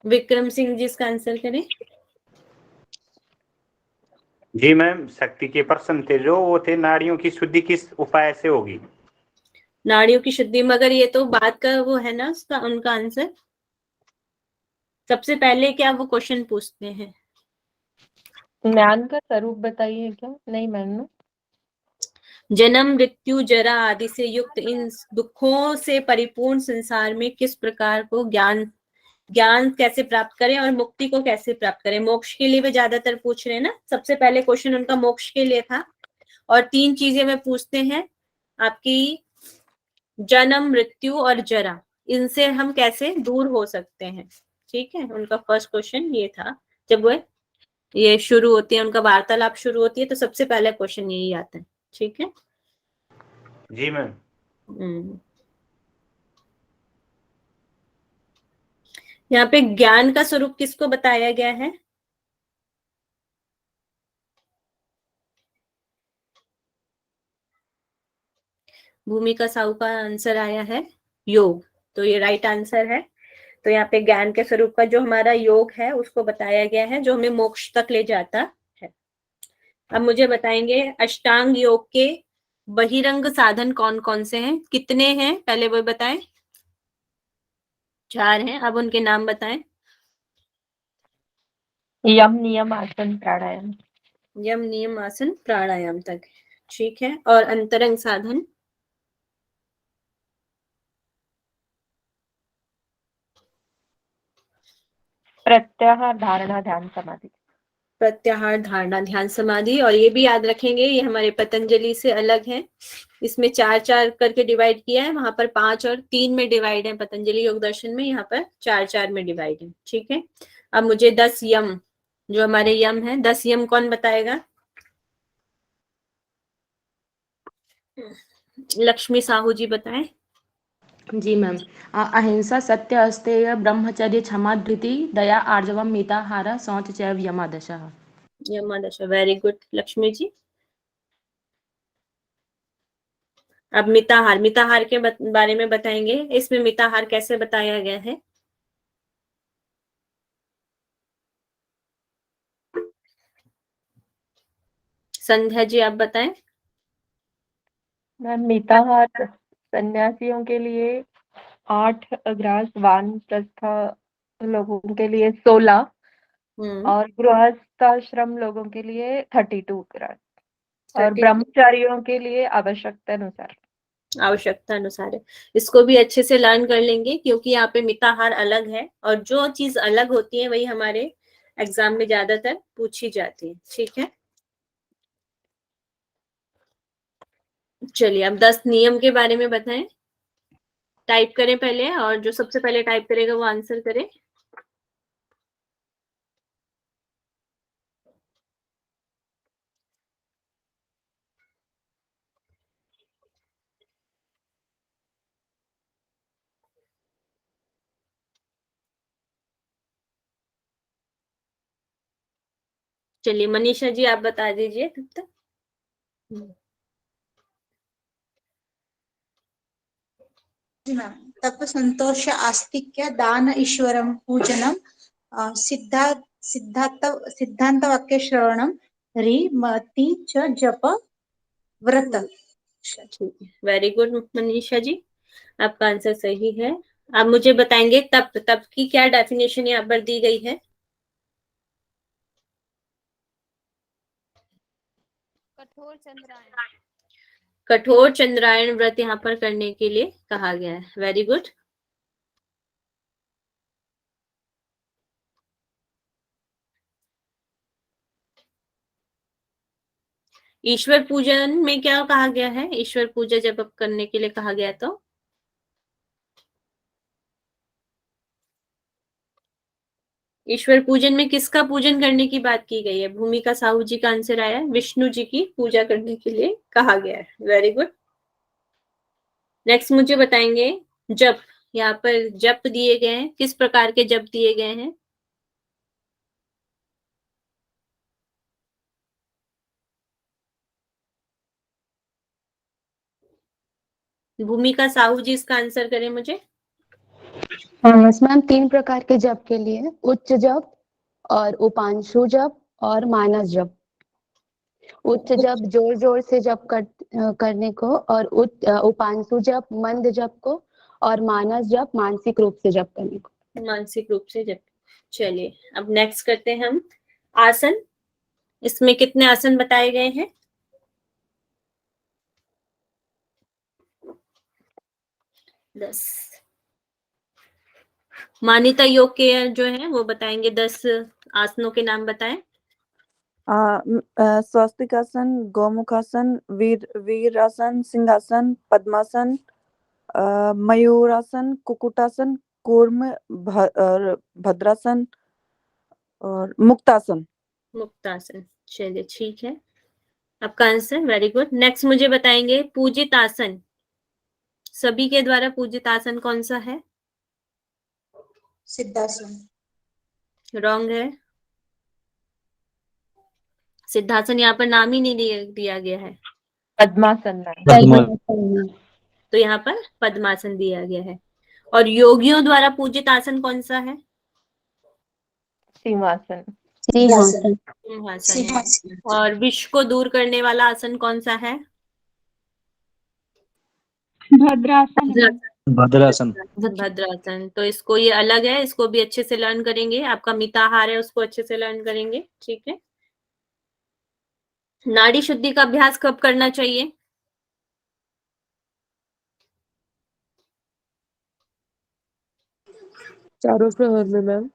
विक्रम सिंह जी इसका आंसर करें। जी मैम, शक्ति के प्रश्न थे जो वो थे नाड़ियों की शुद्धि किस उपाय से होगी? नाड़ियों की शुद्धि, मगर ये तो बात का वो है ना, उसका उनका आंसर। सबसे पहले क्या वो क्वेश्चन पूछते हैं? ज्ञान का स्वरूप बताइए क्या? नहीं मैम ना। जन्म मृत्यु जरा आदि से युक्त इन दुखों से परिपूर्ण संसार में किस प्रकार को ज्ञान कैसे प्राप्त करें और मुक्ति को कैसे प्राप्त करें? मोक्ष के लिए वे ज्यादातर पूछ रहे हैं ना। सबसे पहले क्वेश्चन उनका मोक्ष के लिए था। और 3 चीजें वे पूछते हैं आपकी, जन्म मृत्यु और जरा, इनसे हम कैसे दूर हो सकते हैं। ठीक है, उनका फर्स्ट क्वेश्चन ये था। जब वो ये शुरू होती है, उनका वार्तालाप शुरू होती है, तो सबसे पहला क्वेश्चन यही आता है। ठीक है जी मैम। यहाँ पे ज्ञान का स्वरूप किसको बताया गया है? भूमिका साहू का आंसर आया है योग, तो ये राइट आंसर है। तो यहाँ पे ज्ञान के स्वरूप का जो हमारा योग है उसको बताया गया है, जो हमें मोक्ष तक ले जाता है। अब मुझे बताएंगे अष्टांग योग के बहिरंग साधन कौन कौन से हैं? कितने हैं पहले वो बताएं। 4 हैं, अब उनके नाम बताएं। यम नियम आसन प्राणायाम। यम नियम आसन प्राणायाम तक, ठीक है। और अंतरंग साधन? प्रत्याहार धारणा ध्यान समाधि। प्रत्याहार धारणा ध्यान समाधि। और ये भी याद रखेंगे, ये हमारे पतंजलि से अलग है। इसमें 4-4 करके डिवाइड किया है, वहां पर 5 और 3 में डिवाइड है पतंजलि योग दर्शन में, यहाँ पर 4-4 में डिवाइड है। ठीक है। अब मुझे 10 यम, जो हमारे यम है, 10 यम कौन बताएगा? लक्ष्मी साहू जी बताएं। जी मैम, अहिंसा, सत्य, अस्तेय, ब्रह्मचर्य, क्षमा, धृति, दया, आर्जवम, मिताहार, शौच चैव यमादशः। यमादशा, वेरी गुड लक्ष्मी जी। अब मिताहार, मिताहार के बारे में बताएंगे। इसमें मिताहार कैसे बताया गया है? संध्या जी आप बताएं। मैम मिताहार सन्यासियों के लिए 8 ग्रास, वानप्रस्थ लोगों के लिए 16 और गृहस्थाश्रम लोगों के लिए 32 ग्रास और ब्रह्मचारियों के लिए आवश्यकता अनुसार। आवश्यकता अनुसार है। इसको भी अच्छे से लर्न कर लेंगे, क्योंकि यहाँ पे मिताहार अलग है और जो चीज अलग होती है वही हमारे एग्जाम में ज्यादातर पूछी जाती है। ठीक है, चलिए अब 10 नियम के बारे में बताएं। टाइप करें पहले, और जो सबसे पहले टाइप करेगा वो आंसर करे। चलिए मनीषा जी आप बता दीजिए तब तक। तप संतोष आस्तिक्य दान ईश्वरम पूजनम सिद्धांत वाक्य श्रवणम मति च जप व्रत। वेरी गुड मनीषा जी, आपका आंसर सही है। आप मुझे बताएंगे तप, तप की क्या डेफिनेशन यहाँ पर दी गई है? कठोर चंद्रायन। कठोर चंद्रायण व्रत यहाँ पर करने के लिए कहा गया है। Very good. ईश्वर पूजन में क्या कहा गया है? ईश्वर पूजा जब अब करने के लिए कहा गया तो ईश्वर पूजन में किसका पूजन करने की बात की गई है? भूमिका साहू जी का आंसर आया, विष्णु जी की पूजा करने के लिए कहा गया है। Very good. नेक्स्ट मुझे बताएंगे जप। यहाँ पर जप दिए गए हैं, किस प्रकार के जप दिए गए हैं? भूमिका साहू जी इसका आंसर करें मुझे। मैम 3 प्रकार के जप के लिए उच्च जप और उपांशु जप और मानस जप। उच्च जप जोर जोर से जप करने को, और उपांशु जप मंद जप को, और मानस जप मानसिक रूप से जप करने को। मानसिक रूप से जप। चलिए अब नेक्स्ट करते हैं हम आसन। इसमें कितने आसन बताए गए हैं? 10। मान्यता योग के जो है वो बताएंगे, 10 आसनों के नाम बताएं। स्वस्तिकासन, गौमुखासन, वीरासन, सिंहासन, पद्मासन, मयूरासन, कुकुटासन, कूर्म, भद्रासन और मुक्तासन। मुक्तासन। चलिए ठीक है, आपका आंसर वेरी गुड। नेक्स्ट मुझे बताएंगे पूजित आसन। सभी के द्वारा पूजित आसन कौन सा है? सिद्धासन। रॉन्ग है। सिद्धासन यहाँ पर नाम ही नहीं दिया गया है। पद्मासन। तो यहाँ पर पद्मासन दिया गया है। और योगियों द्वारा पूजित आसन कौन सा है? सिंहासन। सिंहासन। और विष को दूर करने वाला आसन कौन सा है? भद्रासन। भद्रासन। भद्रासन। तो इसको ये अलग है, इसको भी अच्छे से लर्न करेंगे। आपका मिताहार है उसको अच्छे से लर्न करेंगे, ठीक है। नाड़ी शुद्धि का अभ्यास कब करना चाहिए? चारों प्रहर में मैम।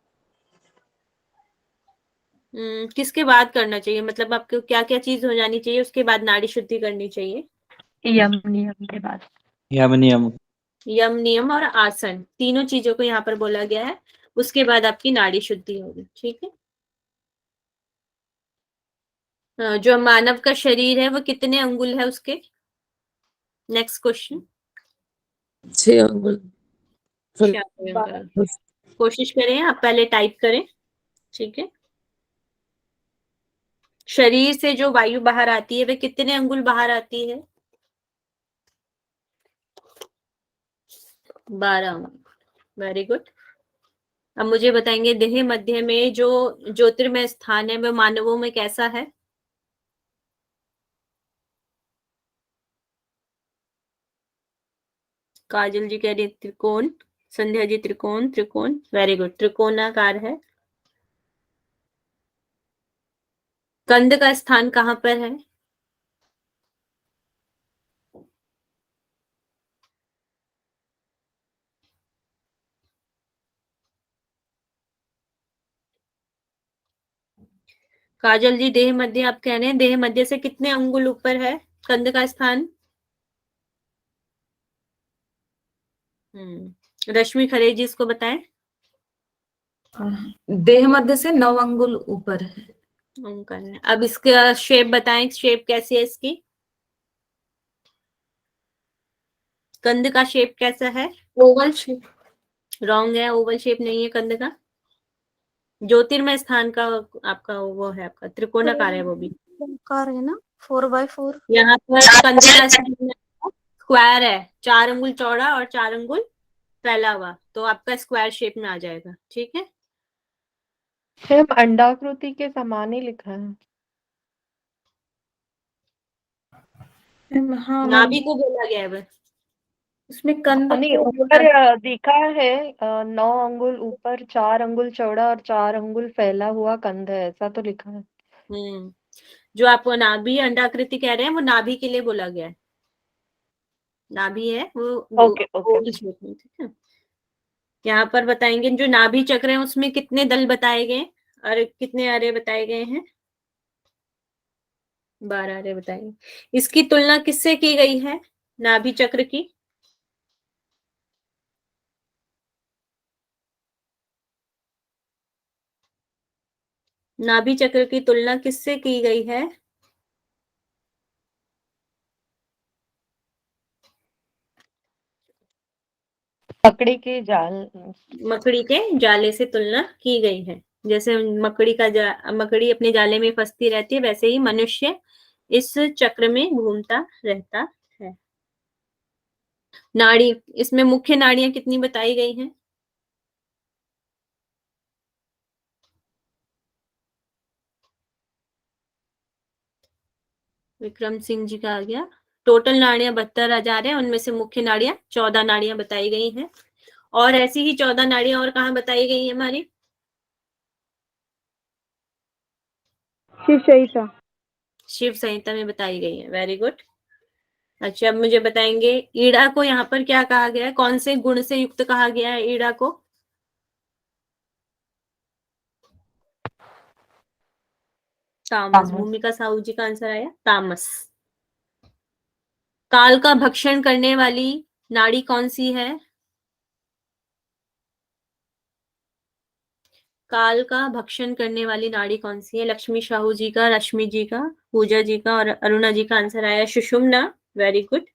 किसके बाद करना चाहिए? मतलब आपको क्या क्या चीज हो जानी चाहिए उसके बाद नाड़ी शुद्धि करनी चाहिए? यम नियम के बाद। यम नियम। यम नियम और आसन, तीनों चीजों को यहाँ पर बोला गया है। उसके बाद आपकी नाड़ी शुद्धि होगी, ठीक है। जो मानव का शरीर है वो कितने अंगुल है उसके? Next question. 6 अंगुल। कोशिश करें आप पहले टाइप करें, ठीक है। शरीर से जो वायु बाहर आती है वे कितने अंगुल बाहर आती है? 12 अंगुल। Very good. अब मुझे बताएंगे देह मध्य में जो ज्योतिर्मय स्थान है वह मानवों में कैसा है? काजल जी कह रही त्रिकोण, संध्या जी त्रिकोण। त्रिकोण, वेरी गुड, त्रिकोणाकार है। कंद का स्थान कहाँ पर है? काजल जी देह मध्य आप कह रहे हैं, देह मध्य से कितने अंगुल ऊपर है कंद का स्थान? रश्मि खरे जी इसको बताएं। देह मध्य से 9 अंगुल ऊपर है। अब इसका शेप बताएं, शेप कैसी है इसकी? कंद का शेप कैसा है? Oval shape. रॉन्ग है, ओवल शेप नहीं है कंद का। ज्योतिर्मय स्थान का आपका वो है, आपका त्रिकोणाकार है वो भी। कार है ना, 4x4। यहाँ पर कंद का स्क्वायर है, 4 अंगुल चौड़ा और 4 अंगुल फैला हुआ, तो आपका स्क्वायर शेप में आ जाएगा, ठीक है। सेम अंडाकृति के समान ही लिखा है। हाँ नाभि को बोला गया है उसमें कंद नहीं, ऊपर दिखा है 9 अंगुल ऊपर, 4 अंगुल चौड़ा और 4 अंगुल फैला हुआ कंध है, ऐसा तो लिखा है। जो आप नाभि अंडाकृति कह रहे हैं वो नाभि के लिए बोला गया है। नाभि है वो ओके ओके गोल शेप में, ठीक है। यहाँ पर बताएंगे जो नाभि चक्र है उसमें कितने दल बताए गए और कितने आरे बताए गए हैं? 12 आरे बताएंगे। इसकी तुलना किससे की गई है नाभि चक्र की? नाभि चक्र की तुलना किससे की गई है? मकड़ी के जाल मकड़ी के जाले से तुलना की गई है। जैसे मकड़ी अपने जाले में फंसती रहती है, वैसे ही मनुष्य इस चक्र में घूमता रहता है। नाड़ी, इसमें मुख्य नाड़ियां कितनी बताई गई हैं? विक्रम सिंह जी का आ गया। टोटल नाड़ियां 72,000 है, उनमें से मुख्य नाड़ियां 14 नाड़ियां बताई गई हैं। और ऐसी ही 14 नाड़ियां और कहाँ बताई गई है हमारी? शिव संहिता। शिव संहिता में बताई गई है। Very good. अच्छा, अब मुझे बताएंगे ईड़ा को यहाँ पर क्या कहा गया है, कौन से गुण से युक्त कहा गया है ईड़ा को? तामस। भूमिका साहू जी का आंसर आया तामस। काल का भक्षण करने वाली नाड़ी कौन सी है? काल का भक्षण करने वाली नाड़ी कौन सी है? लक्ष्मी साहू जी का, रश्मि जी का, पूजा जी का और अरुणा जी का आंसर आया सुषुम्ना। Very good.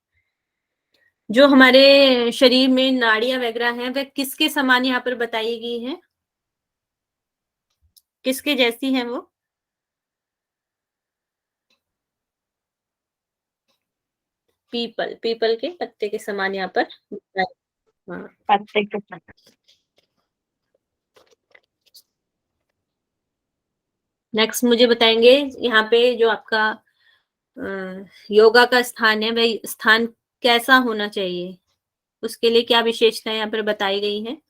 जो हमारे शरीर में नाड़ियां वगैरह हैं वह किसके समान यहाँ पर बताई गई हैं? किसके जैसी हैं वो? पीपल के पत्ते के समान यहाँ पर हाँ। पत्ते के साथ। नेक्स्ट मुझे बताएंगे यहाँ पे जो आपका योगा का स्थान है वह स्थान कैसा होना चाहिए, उसके लिए क्या विशेषताएं यहाँ पर बताई गई हैं?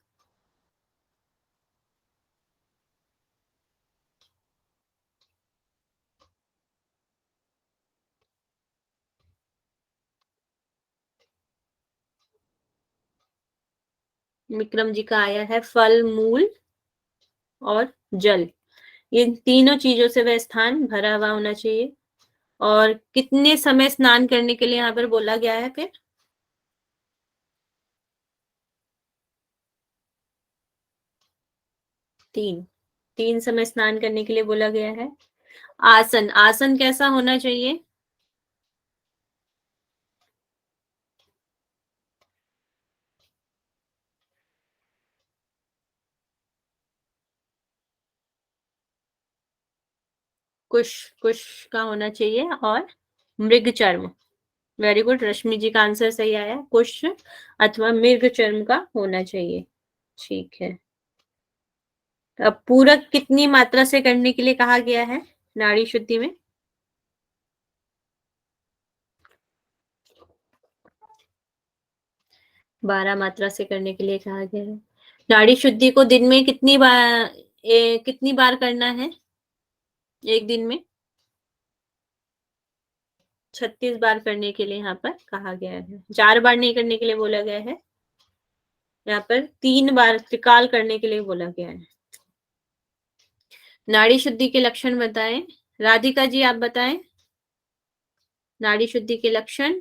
विक्रम जी का आया है फल, मूल और जल। इन तीनों चीजों से वह स्थान भरा हुआ होना चाहिए। और कितने समय स्नान करने के लिए यहाँ पर बोला गया है फिर? तीन समय स्नान करने के लिए बोला गया है। आसन कैसा होना चाहिए? कुश का होना चाहिए और मृग चर्म। वेरी गुड, रश्मि जी का आंसर सही आया, कुश अथवा मृग चर्म का होना चाहिए। ठीक है। अब पूरक कितनी मात्रा से करने के लिए कहा गया है नाड़ी शुद्धि में? बारह मात्रा से करने के लिए कहा गया है। नाड़ी शुद्धि को दिन में कितनी बार करना है एक दिन में? 36 बार करने के लिए यहाँ पर कहा गया है। 4 बार नहीं करने के लिए बोला गया है। यहाँ पर 3 बार त्रिकाल करने के लिए बोला गया है। नाड़ी शुद्धि के लक्षण बताएं। राधिका जी आप बताएं नाड़ी शुद्धि के लक्षण।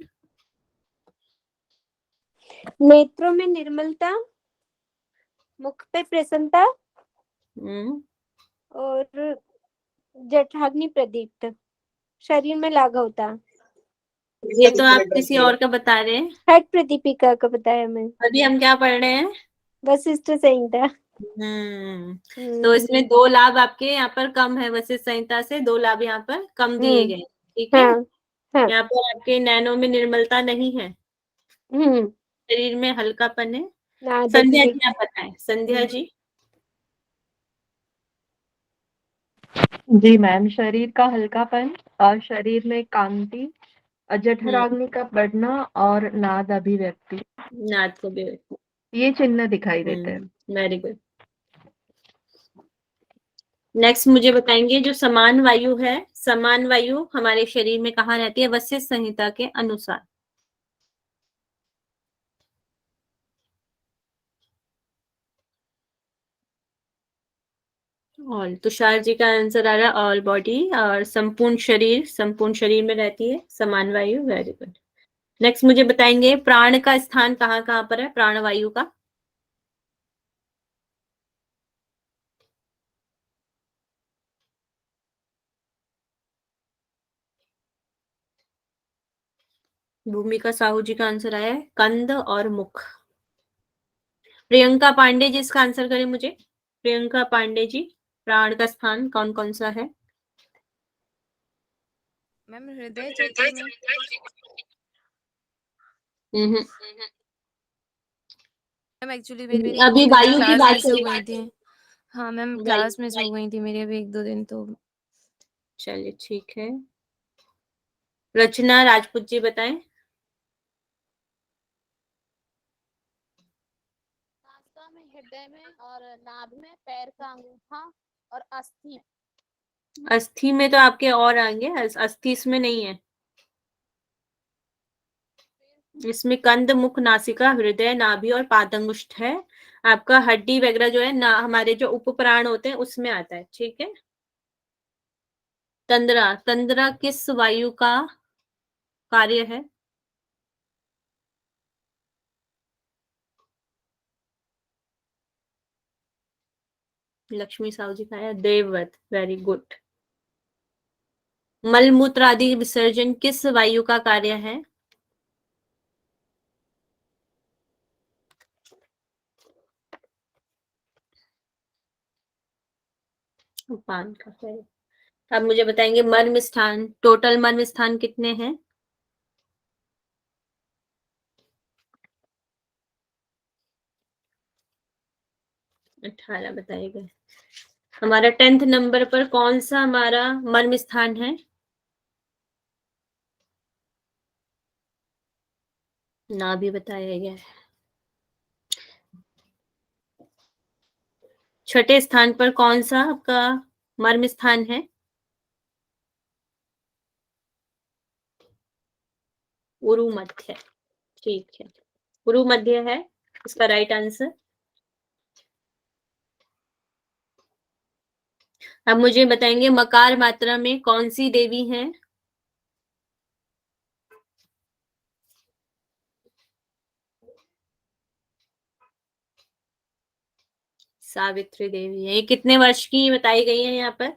नेत्रों में निर्मलता, मुख पे प्रसन्नता और जठराग्नि प्रदीप्त, शरीर में लाघवता। ये तो आप किसी और का बता रहे हैं। हट प्रदीपिका का बताया मैं। अभी हम क्या पढ़ रहे हैं? वशिष्ठ संहिता। तो इसमें 2 लाभ आपके यहाँ पर कम है, वशिष्ठ संहिता से 2 लाभ यहाँ पर कम दिए गए। ठीक है। हाँ। यहाँ पर आपके नैनों में निर्मलता नहीं है, शरीर में हल्कापन है। संध्या जी आप बताएं। संध्या जी। जी मैम, शरीर का हल्कापन और शरीर में कांति, जठराग्नि का बढ़ना और नाद अभिव्यक्ति। नाद को भी ये चिन्ह दिखाई देते हैं। Very good. नेक्स्ट मुझे बताएंगे जो समान वायु है, समान वायु हमारे शरीर में कहाँ रहती है वशिष्ठ संहिता के अनुसार? ऑल। तुषार जी का आंसर आ रहा है ऑल बॉडी। और संपूर्ण शरीर में रहती है समान वायु। Very good. नेक्स्ट मुझे बताएंगे प्राण का स्थान कहाँ कहाँ पर है, प्राण वायु का। भूमिका साहू जी का आंसर आया है कंद और मुख। प्रियंका पांडे जी इसका आंसर करें मुझे। प्रियंका पांडे जी, प्राण का स्थान कौन कौन सा है? मैम हृदय क्षेत्र में। मैम एक्चुअली मेरी अभी थोड़ी वायु की क्लास बात मिस हो हुई। गई थी। हाँ मैम वायु। क्लास मिस हो गई थी मेरी अभी 1-2 दिन तो। चलिए ठीक है। रचना राजपूत जी बताएं। नासा में, हृदय में और नाभि में, पैर का अंगूठा और अस्थि। अस्थि में तो आपके और आएंगे, अस्थि इसमें नहीं है। इसमें कंद, मुख, नासिका, हृदय, नाभि और पादंगुष्ठ है। आपका हड्डी वगैरह जो है ना, हमारे जो उपप्राण होते हैं उसमें आता है। ठीक है। तंद्रा, तंद्रा किस वायु का कार्य है? लक्ष्मी साहू जी का है देववत। Very good. मलमूत्र आदि विसर्जन किस वायु का कार्य है? उपान का है। अब मुझे बताएंगे मर्म स्थान, टोटल मर्म स्थान कितने हैं? अठारह बताए गए। हमारा 10th नंबर पर कौन सा हमारा मर्म स्थान है? ना भी बताया गया है। छठे स्थान पर कौन सा आपका मर्म स्थान है? उरु मध्य। ठीक है, उरु मध्य है इसका राइट आंसर। अब मुझे बताएंगे मकार मात्रा में कौन सी देवी है? सावित्री देवी है। ये कितने वर्ष की बताई गई है यहाँ पर?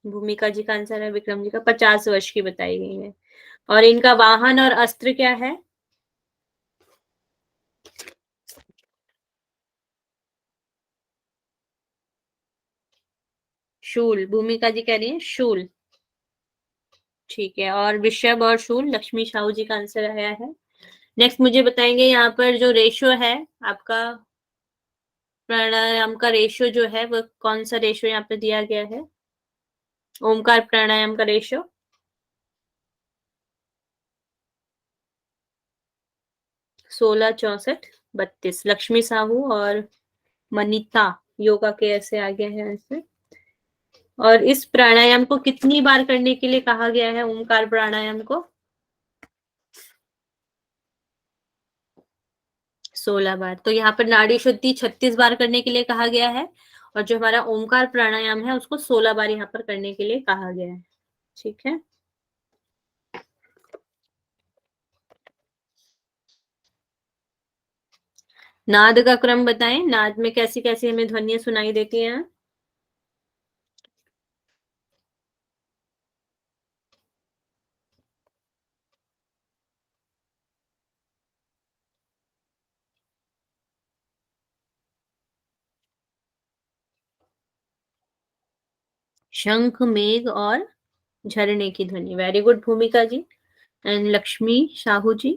भूमिका जी का आंसर है, विक्रम जी का 50 वर्ष की बताई गई है। और इनका वाहन और अस्त्र क्या है? शूल। भूमिका जी कह रही है शूल। ठीक है। और वृषभ और शूल लक्ष्मी साहू जी का आंसर आया है। नेक्स्ट मुझे बताएंगे यहाँ पर जो रेशो है आपका प्राणायाम का रेशो जो है वो कौन सा रेशो यहाँ पे दिया गया है? ओमकार प्राणायाम का रेशो। सोलह 64 32। लक्ष्मी साहू और मनीता योगा के ऐसे आगे हैं ऐसे। और इस प्राणायाम को कितनी बार करने के लिए कहा गया है? ओमकार प्राणायाम को 16 बार। तो यहाँ पर नाड़ी शुद्धि 36 बार करने के लिए कहा गया है और जो हमारा ओमकार प्राणायाम है उसको 16 बार यहाँ पर करने के लिए कहा गया है। ठीक है। नाद का क्रम बताएं। नाद में कैसी कैसी हमें ध्वनियां सुनाई देती हैं? शंख, मेघ और झरने की ध्वनि। वेरी गुड भूमिका जी एंड लक्ष्मी साहू जी,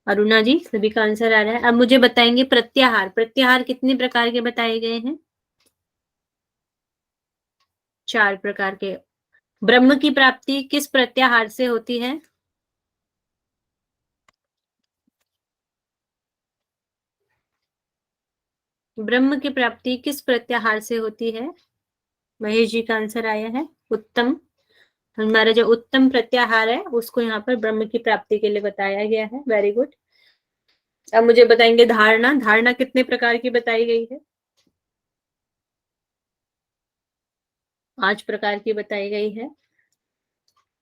अरुणा जी, सभी का आंसर आ रहा है। अब मुझे बताएंगे प्रत्याहार। प्रत्याहार कितने प्रकार के बताए गए हैं? 4 प्रकार के। ब्रह्म की प्राप्ति किस प्रत्याहार से होती है? ब्रह्म की प्राप्ति किस प्रत्याहार से होती है? महेश जी का आंसर आया है उत्तम। हमारा जो उत्तम प्रत्याहार है उसको यहाँ पर ब्रह्म की प्राप्ति के लिए बताया गया है। Very good. अब मुझे बताएंगे धारणा। धारणा कितने प्रकार की बताई गई है? 5 प्रकार की बताई गई है।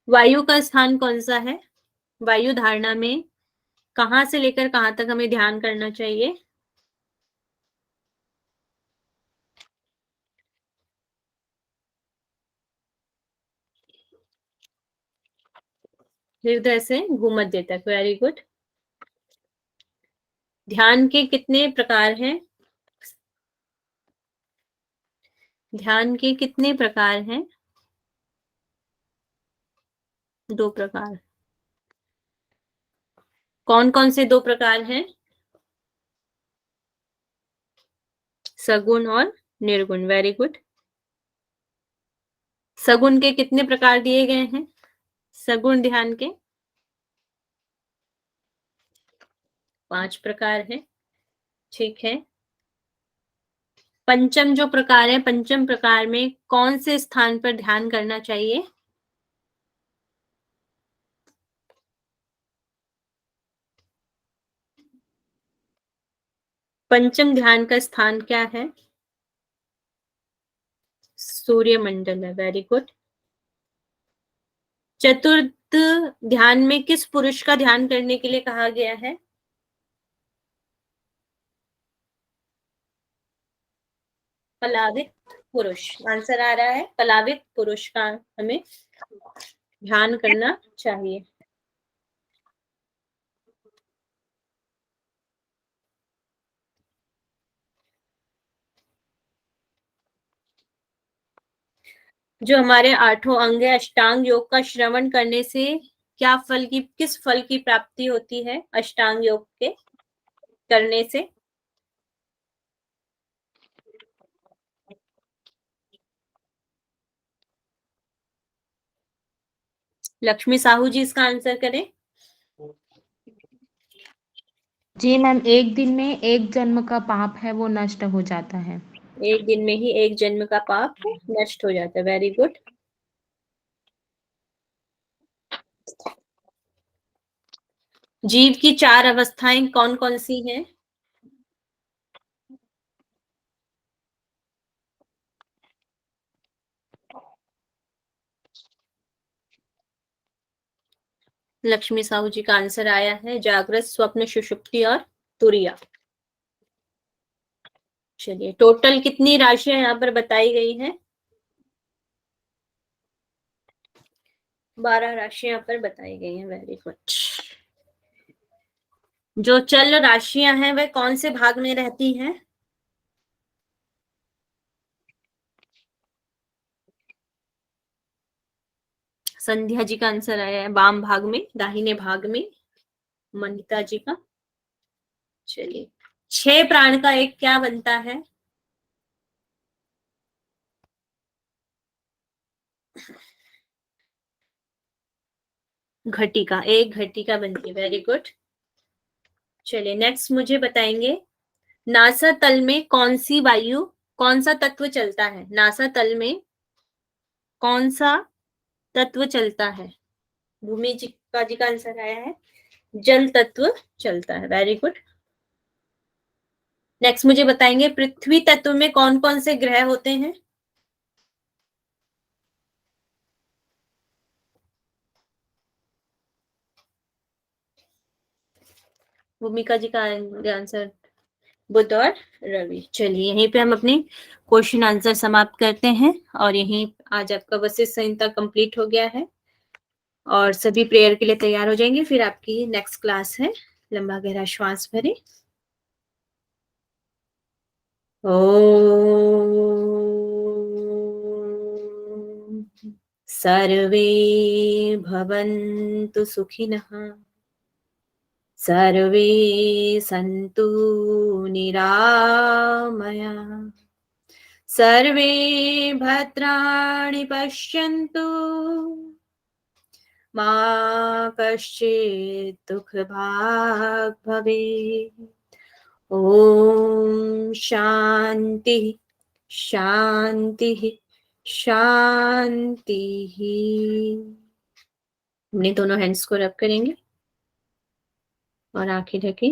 वायु का स्थान कौन सा है? वायु धारणा में कहां से लेकर कहां तक हमें ध्यान करना चाहिए? हृदय से भूमध्य तक। Very good. ध्यान के कितने प्रकार हैं? ध्यान के कितने प्रकार हैं? 2 प्रकार। कौन कौन से 2 प्रकार हैं? सगुण और निर्गुण। Very good. सगुण के कितने प्रकार दिए गए हैं? सगुण ध्यान के 5 प्रकार हैं। ठीक है। पंचम जो प्रकार है, पंचम प्रकार में कौन से स्थान पर ध्यान करना चाहिए? पंचम ध्यान का स्थान क्या है? सूर्य मंडल है। Very good. चतुर्थ ध्यान में किस पुरुष का ध्यान करने के लिए कहा गया है? पलावित पुरुष। आंसर आ रहा है, पलावित पुरुष का हमें ध्यान करना चाहिए। जो हमारे 8 अंग है, अष्टांग योग का श्रवण करने से क्या फल की, किस फल की प्राप्ति होती है? अष्टांग योग के करने से लक्ष्मी साहू जी इसका आंसर करें। जी मैम, एक दिन में एक जन्म का पाप है वो नष्ट हो जाता है। एक दिन में ही एक जन्म का पाप नष्ट हो जाता है। Very good. जीव की 4 अवस्थाएं कौन कौन सी हैं? लक्ष्मी साहू जी का आंसर आया है जागृत, स्वप्न, सुषुप्ति और तुरिया। चलिए, टोटल कितनी राशियां यहाँ पर बताई गई हैं? 12 राशियां यहाँ पर बताई गई हैं। Very good. जो चल राशियां हैं वह कौन से भाग में रहती हैं? संध्या जी का आंसर आया है वाम भाग में, दाहिने भाग में। मनिता जी का। चलिए, 6 प्राण का एक क्या बनता है? घटिका। एक घटिका बनती है। Very good. चलिए, नेक्स्ट मुझे बताएंगे नासा तल में कौन सी वायु, कौन सा तत्व चलता है? नासा तल में कौन सा तत्व चलता है? भूमि जी का आंसर आया है जल तत्व चलता है। Very good. नेक्स्ट मुझे बताएंगे पृथ्वी तत्व में कौन कौन से ग्रह होते हैं? भूमिका जी का आंसर बुध और रवि। चलिए, यहीं पे हम अपने क्वेश्चन आंसर समाप्त करते हैं और यहीं आज आपका वशिष्ठ संहिता कंप्लीट हो गया है और सभी प्रेयर के लिए तैयार हो जाएंगे। फिर आपकी नेक्स्ट क्लास है। लंबा गहरा श्वास भरें। ओम सर्वे भवन्तु सुखिनः, सर्वे सन्तु निरामयाः, सर्वे भद्राणि पश्यन्तु, मा कश्चित् दुःखभाग् भवेत्। ओम शांति शांति शांति। हमने दोनों हैंड्स को रब करेंगे और आंखें ढकें।